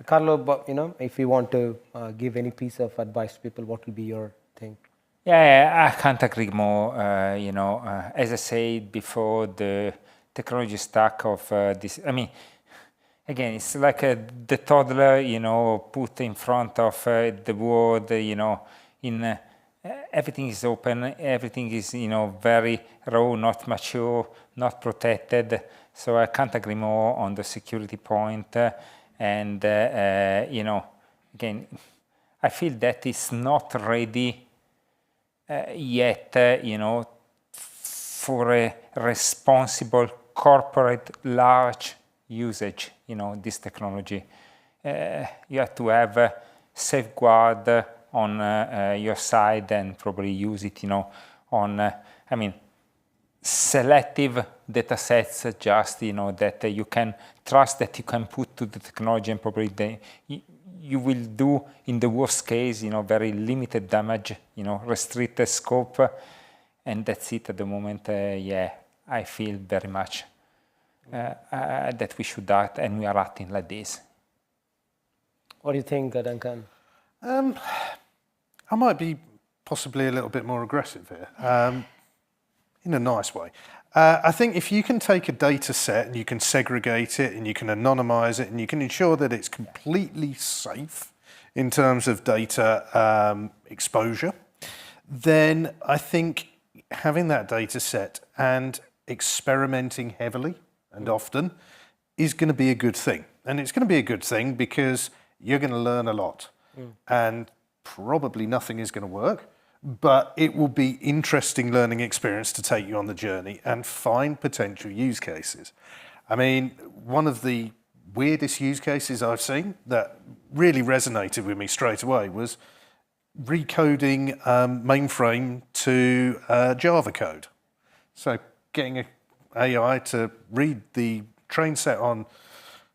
Carlo, if you want to give any piece of advice to people, what will be your thing? Yeah, I can't agree more. As I said before, the technology stack of this, again, it's like the toddler, put in front of the world, everything is open, everything is, very raw, not mature, not protected. So I can't agree more on the security point. And, again, I feel that it's not ready yet, for a responsible corporate large usage, this technology. You have to have a safeguard on your side and probably use it, on, selective data sets, just, that you can trust that you can put to the technology, and probably you will do, in the worst case, very limited damage, restricted scope, and that's it at the moment. I feel very much that we should act, and we are acting like this. What do you think, Duncan? I might be possibly a little bit more aggressive here, in a nice way. I think if you can take a data set and you can segregate it and you can anonymize it and you can ensure that it's completely safe in terms of data exposure, then I think having that data set and experimenting heavily and often is going to be a good thing. And it's going to be a good thing because you're going to learn a lot. And probably nothing is going to work, but it will be interesting learning experience to take you on the journey and find potential use cases. One of the weirdest use cases I've seen that really resonated with me straight away was recoding mainframe to Java code. So getting an AI to read the train set on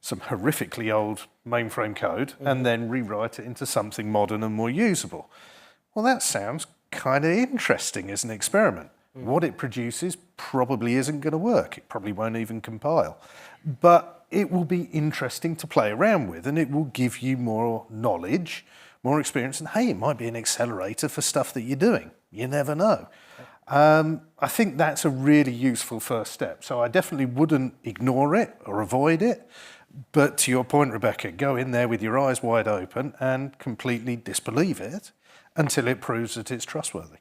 some horrifically old mainframe code and then rewrite it into something modern and more usable. Well, that sounds kind of interesting as an experiment. What it produces probably isn't going to work. It probably won't even compile. But it will be interesting to play around with, and it will give you more knowledge, more experience, and hey, it might be an accelerator for stuff that you're doing. You never know. I think that's a really useful first step. So I definitely wouldn't ignore it or avoid it. But to your point, Rebecca, go in there with your eyes wide open and completely disbelieve it until it proves that it's trustworthy.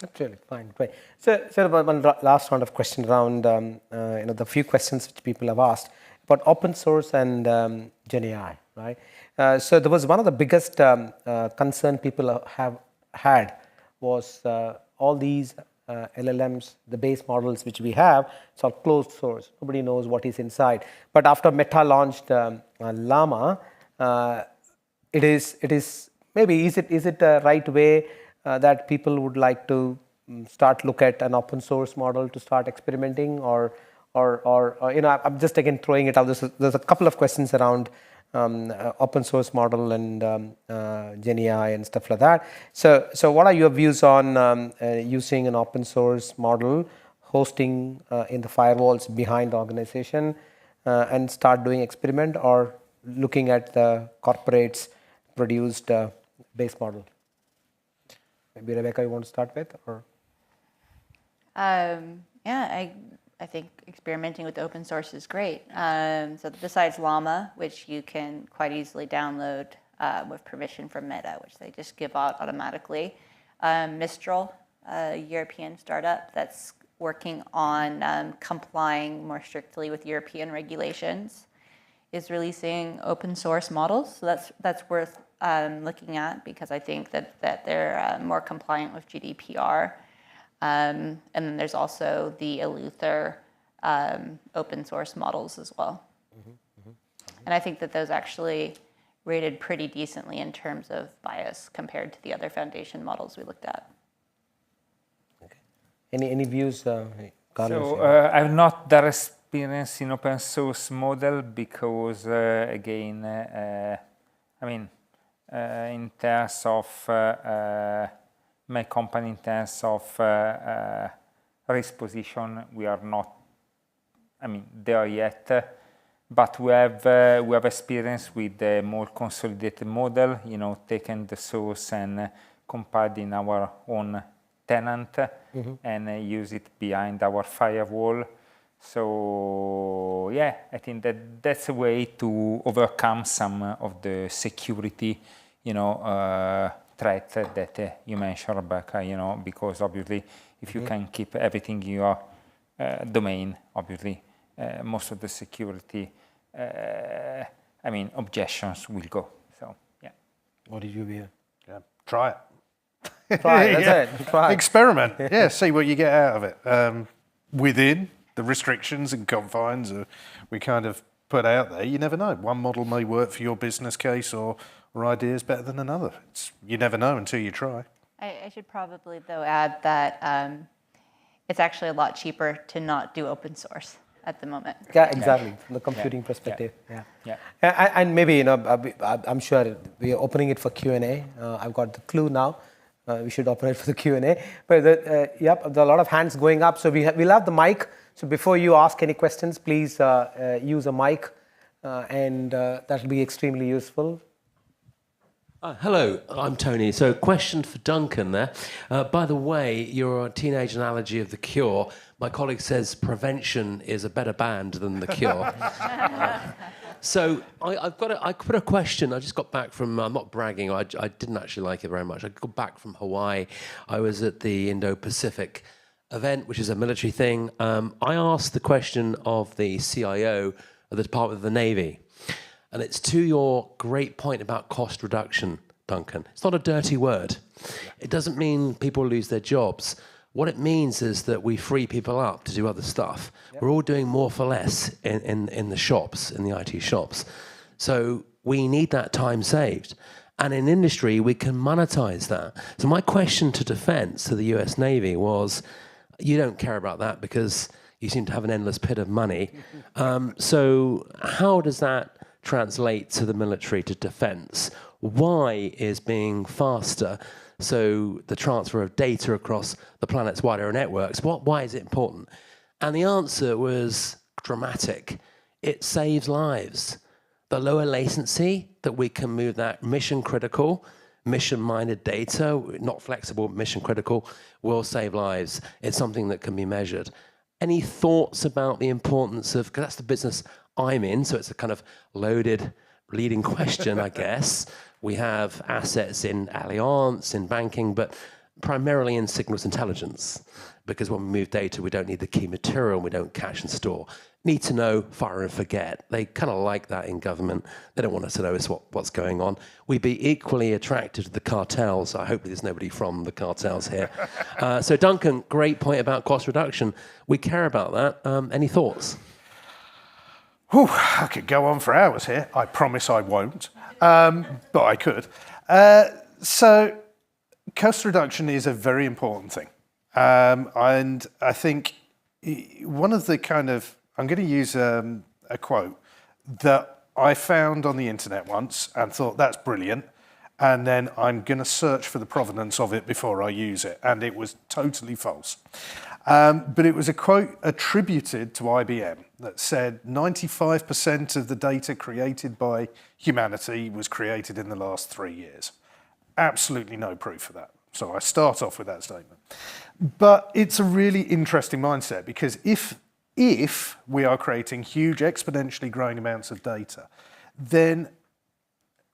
Absolutely, fine, great. So one last round of questions around the few questions which people have asked about open source and Gen AI, right? So there was one of the biggest concern people have had was all these LLMs, the base models which we have, it's all closed source. Nobody knows what is inside. But after Meta launched Llama, it is maybe is it the right way that people would like to start look at an open source model to start experimenting, or I'm just again throwing it out. There's a couple of questions around open source model and Gen AI and stuff like that. So what are your views on using an open source model, hosting in the firewalls behind the organization, and start doing experiment, or looking at the corporates produced base model? Maybe Rebecca, you want to start with, or? I think experimenting with open source is great. So besides Llama, which you can quite easily download with permission from Meta, which they just give out automatically, Mistral, a European startup that's working on complying more strictly with European regulations, is releasing open source models. So that's worth looking at, because I think that they're more compliant with GDPR. And then there's also the Eleuther open source models as well. And I think that those actually rated pretty decently in terms of bias compared to the other foundation models we looked at. Okay. Any views, Carlos? So I have not that experience in open source model because, again, I mean, in terms of my company, in terms of risk position, we are not, I mean, there yet. But we have experience with the more consolidated model, you know, taking the source and compiled in our own tenant and use it behind our firewall. So yeah, I think that that's a way to overcome some of the security, you know, threat that you mentioned, Rebecca, you know, because obviously if you can keep everything in your domain, obviously most of the security I mean, objections will go. So, yeah. What did you hear? Yeah, try it. Try it, that's it. Try it. Experiment. Yeah, see what you get out of it. Within the restrictions and confines we kind of put out there, you never know. One model may work for your business case or ideas better than another. You never know until you try. I should probably, though, add that it's actually a lot cheaper to not do open source at the moment. Yeah, exactly. From the computing perspective. Yeah. And maybe, you know, I'm sure we are opening it for Q&A. I've got the clue now. We should open it for the Q&A. But yep, there are a lot of hands going up. So we'll have the mic. So before you ask any questions, please use a mic, and that'll be extremely useful. Hello, I'm Tony. So question for Duncan there. By the way, your teenage analogy of The Cure, my colleague says prevention is a better band than The Cure. So I put a question. I just got back from, I'm not bragging, I didn't actually like it very much. I got back from Hawaii. I was at the Indo-Pacific event, which is a military thing. I asked the question of the CIO of the Department of the Navy. And it's to your great point about cost reduction, Duncan. It's not a dirty word. It doesn't mean people lose their jobs. What it means is that we free people up to do other stuff. Yep. We're all doing more for less in the shops, in the IT shops. So we need that time saved. And in industry, we can monetize that. So my question to defense, to the US Navy was, you don't care about that because you seem to have an endless pit of money. So how does that translate to the military, to defense? Why is being faster, so the transfer of data across the planet's wider networks, why is it important? And the answer was dramatic. It saves lives. The lower latency that we can move that mission critical, mission-minded data, not flexible, mission critical, will save lives. It's something that can be measured. Any thoughts about the importance of, because that's the business I'm in, so it's a kind of loaded leading question, I guess. We have assets in Allianz, in banking, but primarily in signals intelligence, because when we move data, we don't need the key material, we don't cache and store. Need to know, fire and forget. They kind of like that in government. They don't want us to know what's going on. We'd be equally attracted to the cartels. I hope there's nobody from the cartels here. So Duncan, great point about cost reduction. We care about that. Any thoughts? Whew, I could go on for hours here. I promise I won't, but I could. So cost reduction is a very important thing. And I think one of the kind of, I'm going to use a quote that I found on the internet once and thought that's brilliant. And then I'm going to search for the provenance of it before I use it. And it was totally false. But it was a quote attributed to IBM that said 95% of the data created by humanity was created in the last 3 years. Absolutely no proof of that. So I start off with that statement. But it's a really interesting mindset, because if we are creating huge exponentially growing amounts of data, then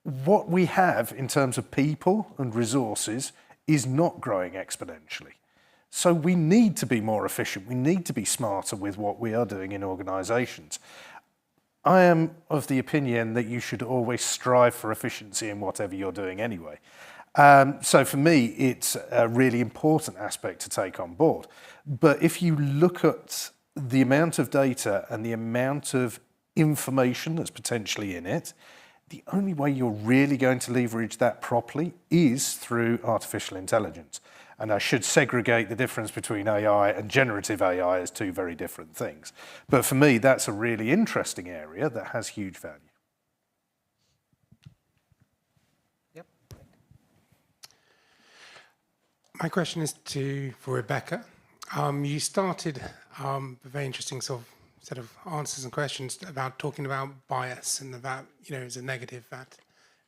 what we have in terms of people and resources is not growing exponentially. So we need to be more efficient. We need to be smarter with what we are doing in organisations. I am of the opinion that you should always strive for efficiency in whatever you're doing anyway. So for me, it's a really important aspect to take on board. But if you look at the amount of data and the amount of information that's potentially in it, the only way you're really going to leverage that properly is through artificial intelligence. And I should segregate the difference between AI and generative AI as two very different things. But for me, that's a really interesting area that has huge value. Yep. My question is for Rebecca. You started a very interesting set of answers and questions about talking about bias and about, as a negative that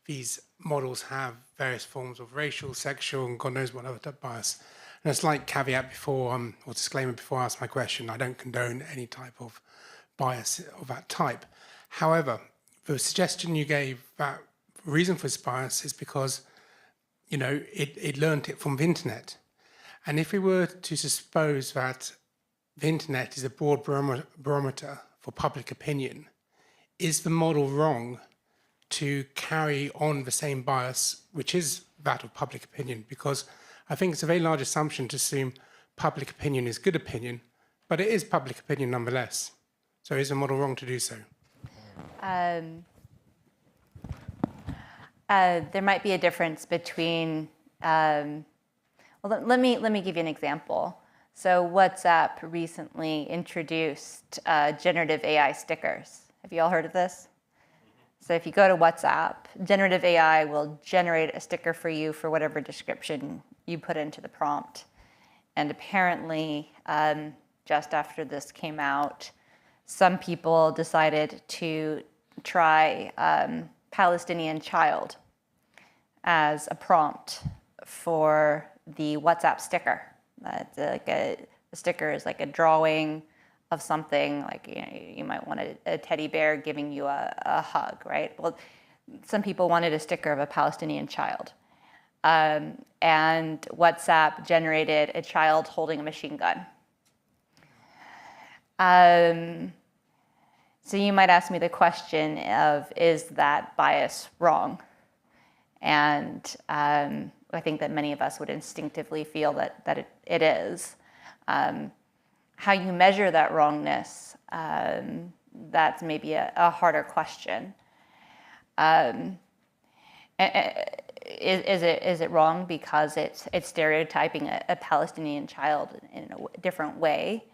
these models have various forms of racial, sexual, and God knows what other type of bias. And a slight caveat before, or disclaimer before I ask my question, I don't condone any type of bias of that type. However, the suggestion you gave that the reason for this bias is because, it learned it from the internet. And if we were to suppose that the internet is a broad barometer for public opinion, is the model wrong to carry on the same bias, which is that of public opinion? Because I think it's a very large assumption to assume public opinion is good opinion, but it is public opinion nonetheless. So is the model wrong to do so? There might be a difference between, well, let me give you an example. So WhatsApp recently introduced generative AI stickers. Have you all heard of this? So if you go to WhatsApp, generative AI will generate a sticker for you for whatever description you put into the prompt. And apparently, just after this came out, some people decided to try Palestinian child as a prompt for the WhatsApp sticker. The sticker is like a drawing of something, like you might want a teddy bear giving you a hug, right? Well, some people wanted a sticker of a Palestinian child. And WhatsApp generated a child holding a machine gun. So you might ask me the question of, is that bias wrong? And I think that many of us would instinctively feel that it is. How you measure that wrongness, that's maybe a harder question. Is it wrong because it's stereotyping a Palestinian child in a different way?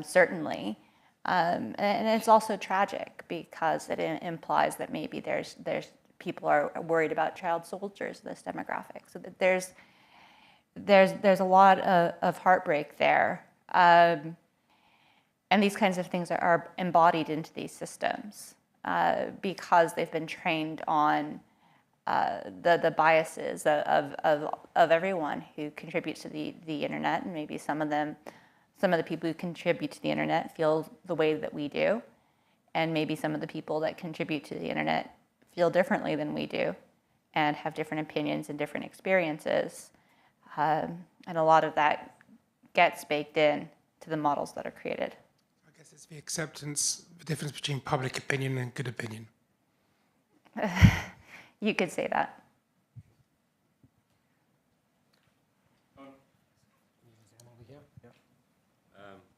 Certainly. And it's also tragic because it implies that maybe there's people are worried about child soldiers, this demographic. So that there's a lot of heartbreak there. And these kinds of things are embodied into these systems because they've been trained on the biases of everyone who contributes to the internet, and maybe some of the people who contribute to the internet feel the way that we do, and maybe some of the people that contribute to the internet feel differently than we do, and have different opinions and different experiences, and a lot of that gets baked in to the models that are created. I guess it's the acceptance, the difference between public opinion and good opinion. You could say that.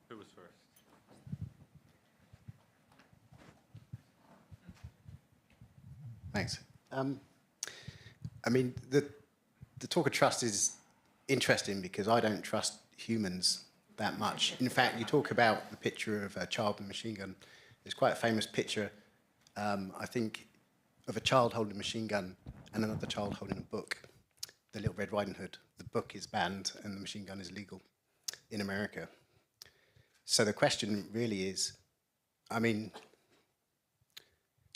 Who was first? Thanks. I mean, the talk of trust is interesting because I don't trust humans that much. In fact, you talk about the picture of a child with a machine gun. There's quite a famous picture, I think, of a child holding a machine gun and another child holding a book, The Little Red Riding Hood. The book is banned and the machine gun is legal in America. So the question really is, I mean,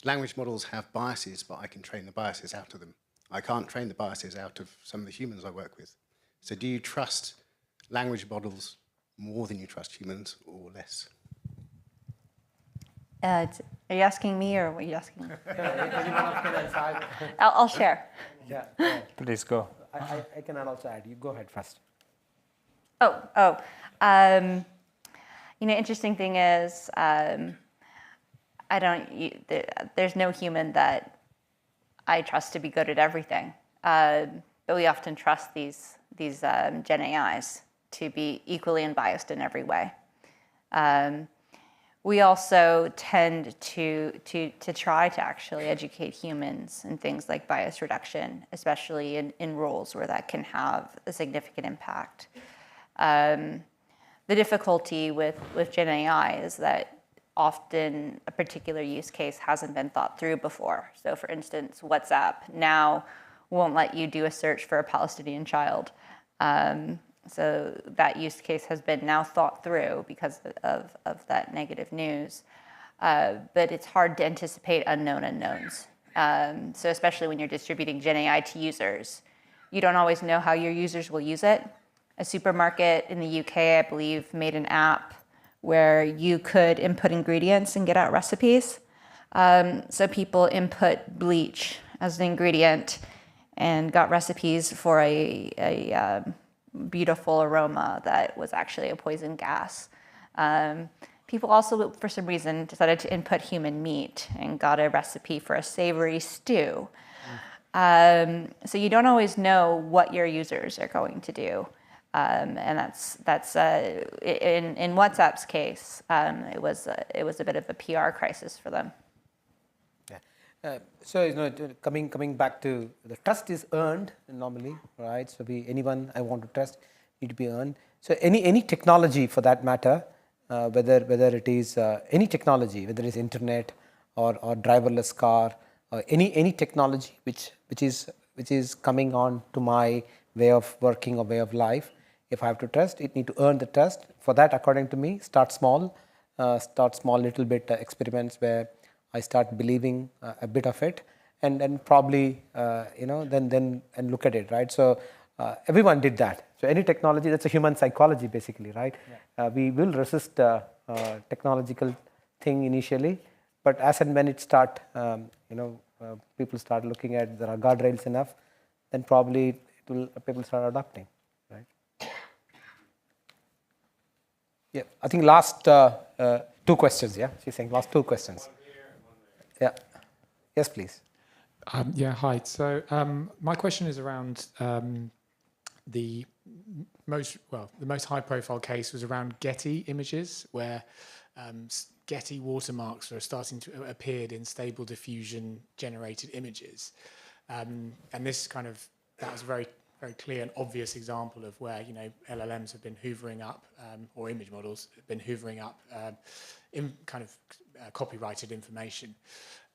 language models have biases, but I can train the biases out of them. I can't train the biases out of some of the humans I work with. So do you trust language models more than you trust humans, or less? Are you asking me, or what are you asking me? I'll share. Yeah. Please go. I can also add. You go ahead first. Interesting thing is, there's no human that I trust to be good at everything. But we often trust these Gen AIs to be equally unbiased in every way. We also tend to try to actually educate humans in things like bias reduction, especially in roles where that can have a significant impact. The difficulty with Gen AI is that often a particular use case hasn't been thought through before. So for instance, WhatsApp now won't let you do a search for a Palestinian child. So that use case has been now thought through because of that negative news. But it's hard to anticipate unknown unknowns. So especially when you're distributing Gen AI to users, you don't always know how your users will use it. A supermarket in the UK, I believe, made an app where you could input ingredients and get out recipes. So people input bleach as an ingredient and got recipes for a beautiful aroma that was actually a poison gas. People also, for some reason, decided to input human meat and got a recipe for a savory stew. So you don't always know what your users are going to do. And that's in WhatsApp's case, it was a bit of a PR crisis for them. Yeah. So coming back to the trust is earned normally, right? So anyone I want to trust need to be earned. So any technology for that matter, whether it is any technology, whether it's internet or driverless car, or any technology which is coming on to my way of working or way of life. If I have to trust, it need to earn the trust. For that, according to me, start small, little bit experiments where I start believing a bit of it, and then probably then look at it, right? So everyone did that. So any technology, that's a human psychology basically, right? Yeah. We will resist technological thing initially, but as and when it start, people start looking at there are guardrails enough, then probably people start adopting. Yeah, I think last 2 questions. Yeah, she's saying last 2 questions. Yeah, yes, please. Hi. So my question is around the most high-profile case was around Getty images, where Getty watermarks are starting to appear in stable diffusion generated images, and this that was very clear and obvious example of where LLMs have been hoovering up, or image models have been hoovering up copyrighted information,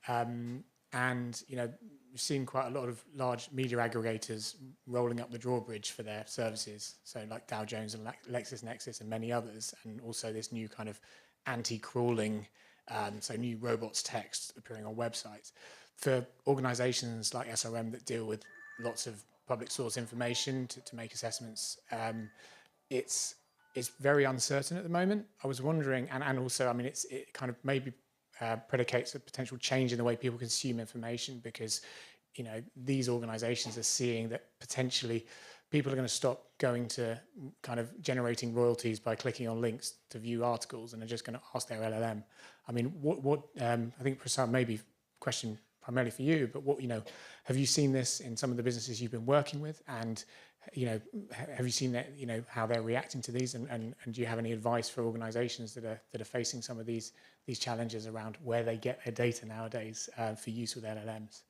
and we've seen quite a lot of large media aggregators rolling up the drawbridge for their services, so like Dow Jones and LexisNexis and many others, and also this new kind of anti-crawling, so new robots text appearing on websites. For organizations like SRM that deal with lots of public source information to make assessments, it's very uncertain at the moment. I was wondering, and also, it kind of maybe predicates a potential change in the way people consume information, because these organizations are seeing that potentially people are going to stop going to kind of generating royalties by clicking on links to view articles and are just going to ask their LLM. What I think, Prasad, maybe question primarily for you, but what have you seen this in some of the businesses you've been working with, and have you seen that how they're reacting to these, and do you have any advice for organizations that are facing some of these challenges around where they get their data nowadays for use with LLMs?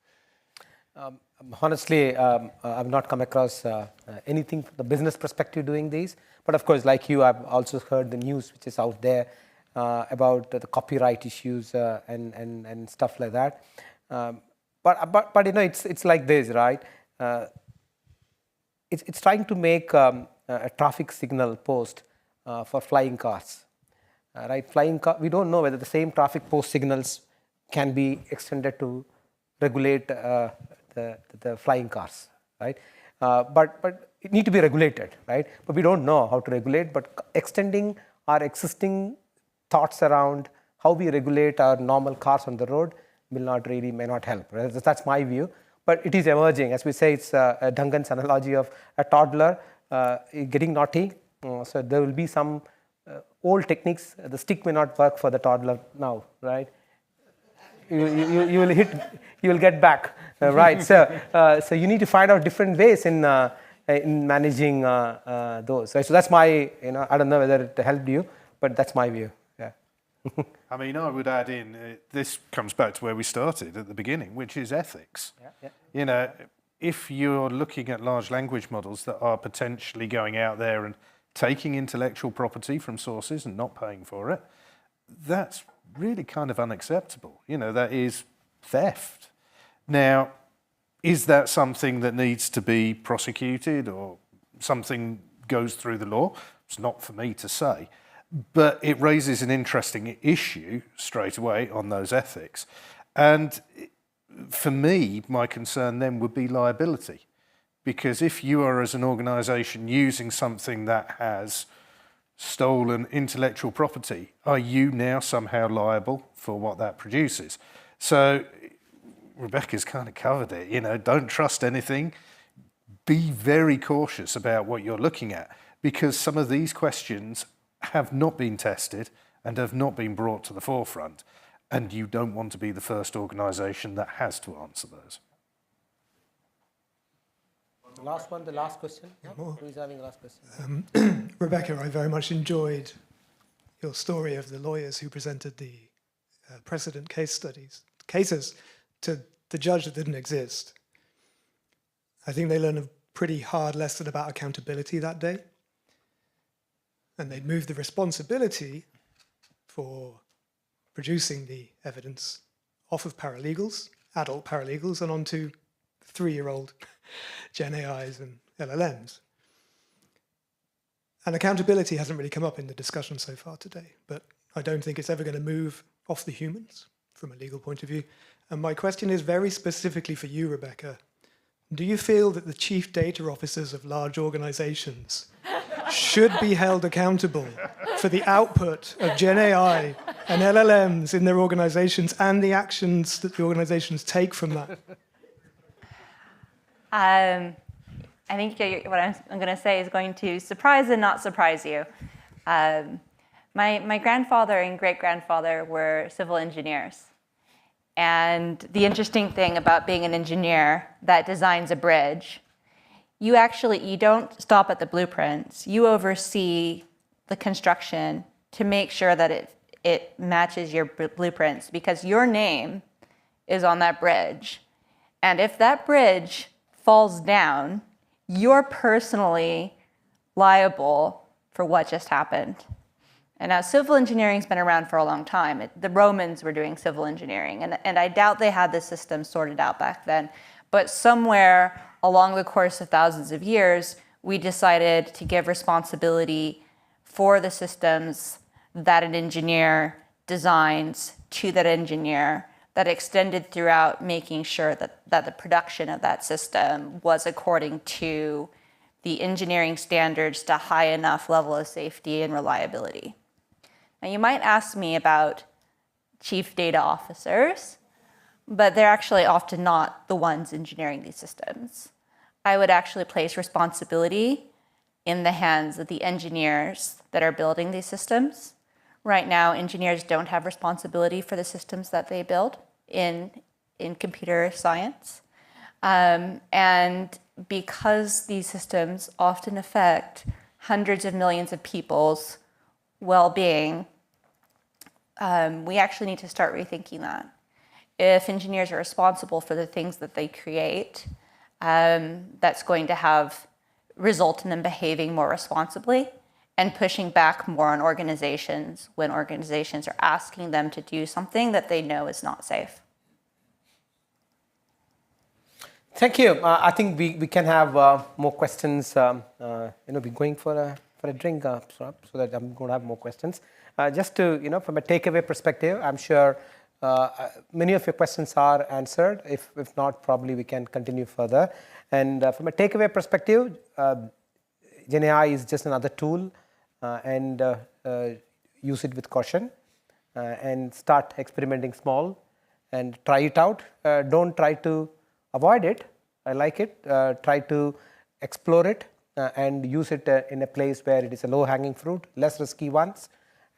Honestly, I've not come across anything from the business perspective doing these, but of course, like you, I've also heard the news which is out there about the copyright issues and stuff like that. But it's like this, right? It's trying to make a traffic signal post for flying cars, right? We don't know whether the same traffic post signals can be extended to regulate the flying cars, right? But it need to be regulated, right? But we don't know how to regulate. But extending our existing thoughts around how we regulate our normal cars on the road may not help. Right? That's my view. But it is emerging. As we say, it's Duncan's analogy of a toddler getting naughty. So there will be some old techniques. The stick may not work for the toddler now, right? You will get back, right? So you need to find out different ways in managing those. Right? So that's my, I don't know whether it helped you, but that's my view. I mean, I would add in, this comes back to where we started at the beginning, which is ethics. You know, if you're looking at large language models that are potentially going out there and taking intellectual property from sources and not paying for it, that's really kind of unacceptable. You know, that is theft. Now, is that something that needs to be prosecuted or something goes through the law? It's not for me to say. But it raises an interesting issue straight away on those ethics. And for me, my concern then would be liability. Because if you are, as an organisation, using something that has stolen intellectual property, are you now somehow liable for what that produces? So Rebecca's kind of covered it. You know, don't trust anything. Be very cautious about what you're looking at, because some of these questions have not been tested and have not been brought to the forefront, and you don't want to be the first organisation that has to answer those. The last one, the last question. Yeah. Who's having the last question? Rebecca, I very much enjoyed your story of the lawyers who presented the precedent cases to the judge that didn't exist. I think they learned a pretty hard lesson about accountability that day. And they'd moved the responsibility for producing the evidence off of paralegals, adult paralegals, and onto 3-year-old Gen AIs and LLMs. And accountability hasn't really come up in the discussion so far today, but I don't think it's ever going to move off the humans from a legal point of view. And my question is very specifically for you, Rebecca. Do you feel that the chief data officers of large organizations should be held accountable for the output of Gen AI and LLMs in their organizations and the actions that the organizations take from that? I think what I'm going to say is going to surprise and not surprise you. My grandfather and great-grandfather were civil engineers. And the interesting thing about being an engineer that designs a bridge, you don't stop at the blueprints. You oversee the construction to make sure that it matches your blueprints, because your name is on that bridge. And if that bridge falls down, you're personally liable for what just happened. And now civil engineering's been around for a long time. The Romans were doing civil engineering, and I doubt they had the system sorted out back then. But somewhere along the course of thousands of years, we decided to give responsibility for the systems that an engineer designs to that engineer, that extended throughout making sure that the production of that system was according to the engineering standards to high enough level of safety and reliability. Now, you might ask me about chief data officers, but they're actually often not the ones engineering these systems. I would actually place responsibility in the hands of the engineers that are building these systems. Right now, engineers don't have responsibility for the systems that they build in computer science. And because these systems often affect hundreds of millions of people's well-being, we actually need to start rethinking that. If engineers are responsible for the things that they create, that's going to result in them behaving more responsibly and pushing back more on organizations when organizations are asking them to do something that they know is not safe. Thank you. I think we can have more questions. We're going for a drink, so that I'm going to have more questions. Just to, from a takeaway perspective, I'm sure many of your questions are answered. If not, probably we can continue further. And from a takeaway perspective, Gen AI is just another tool, and use it with caution, and start experimenting small and try it out. Don't try to avoid it. I like it. Try to explore it and use it in a place where it is a low-hanging fruit, less risky ones,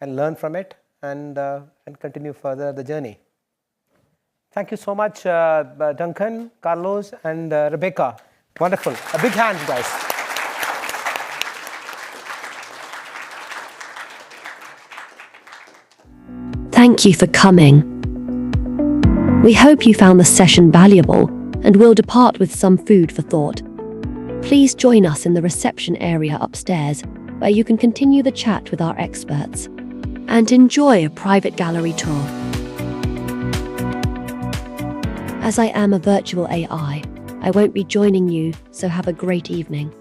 and learn from it and continue further the journey. Thank you so much, Duncan, Carlos, and Rebecca. Wonderful. A big hand, guys. Thank you for coming. We hope you found the session valuable and will depart with some food for thought. Please join us in the reception area upstairs, where you can continue the chat with our experts and enjoy a private gallery tour. As I am a virtual AI, I won't be joining you, so have a great evening.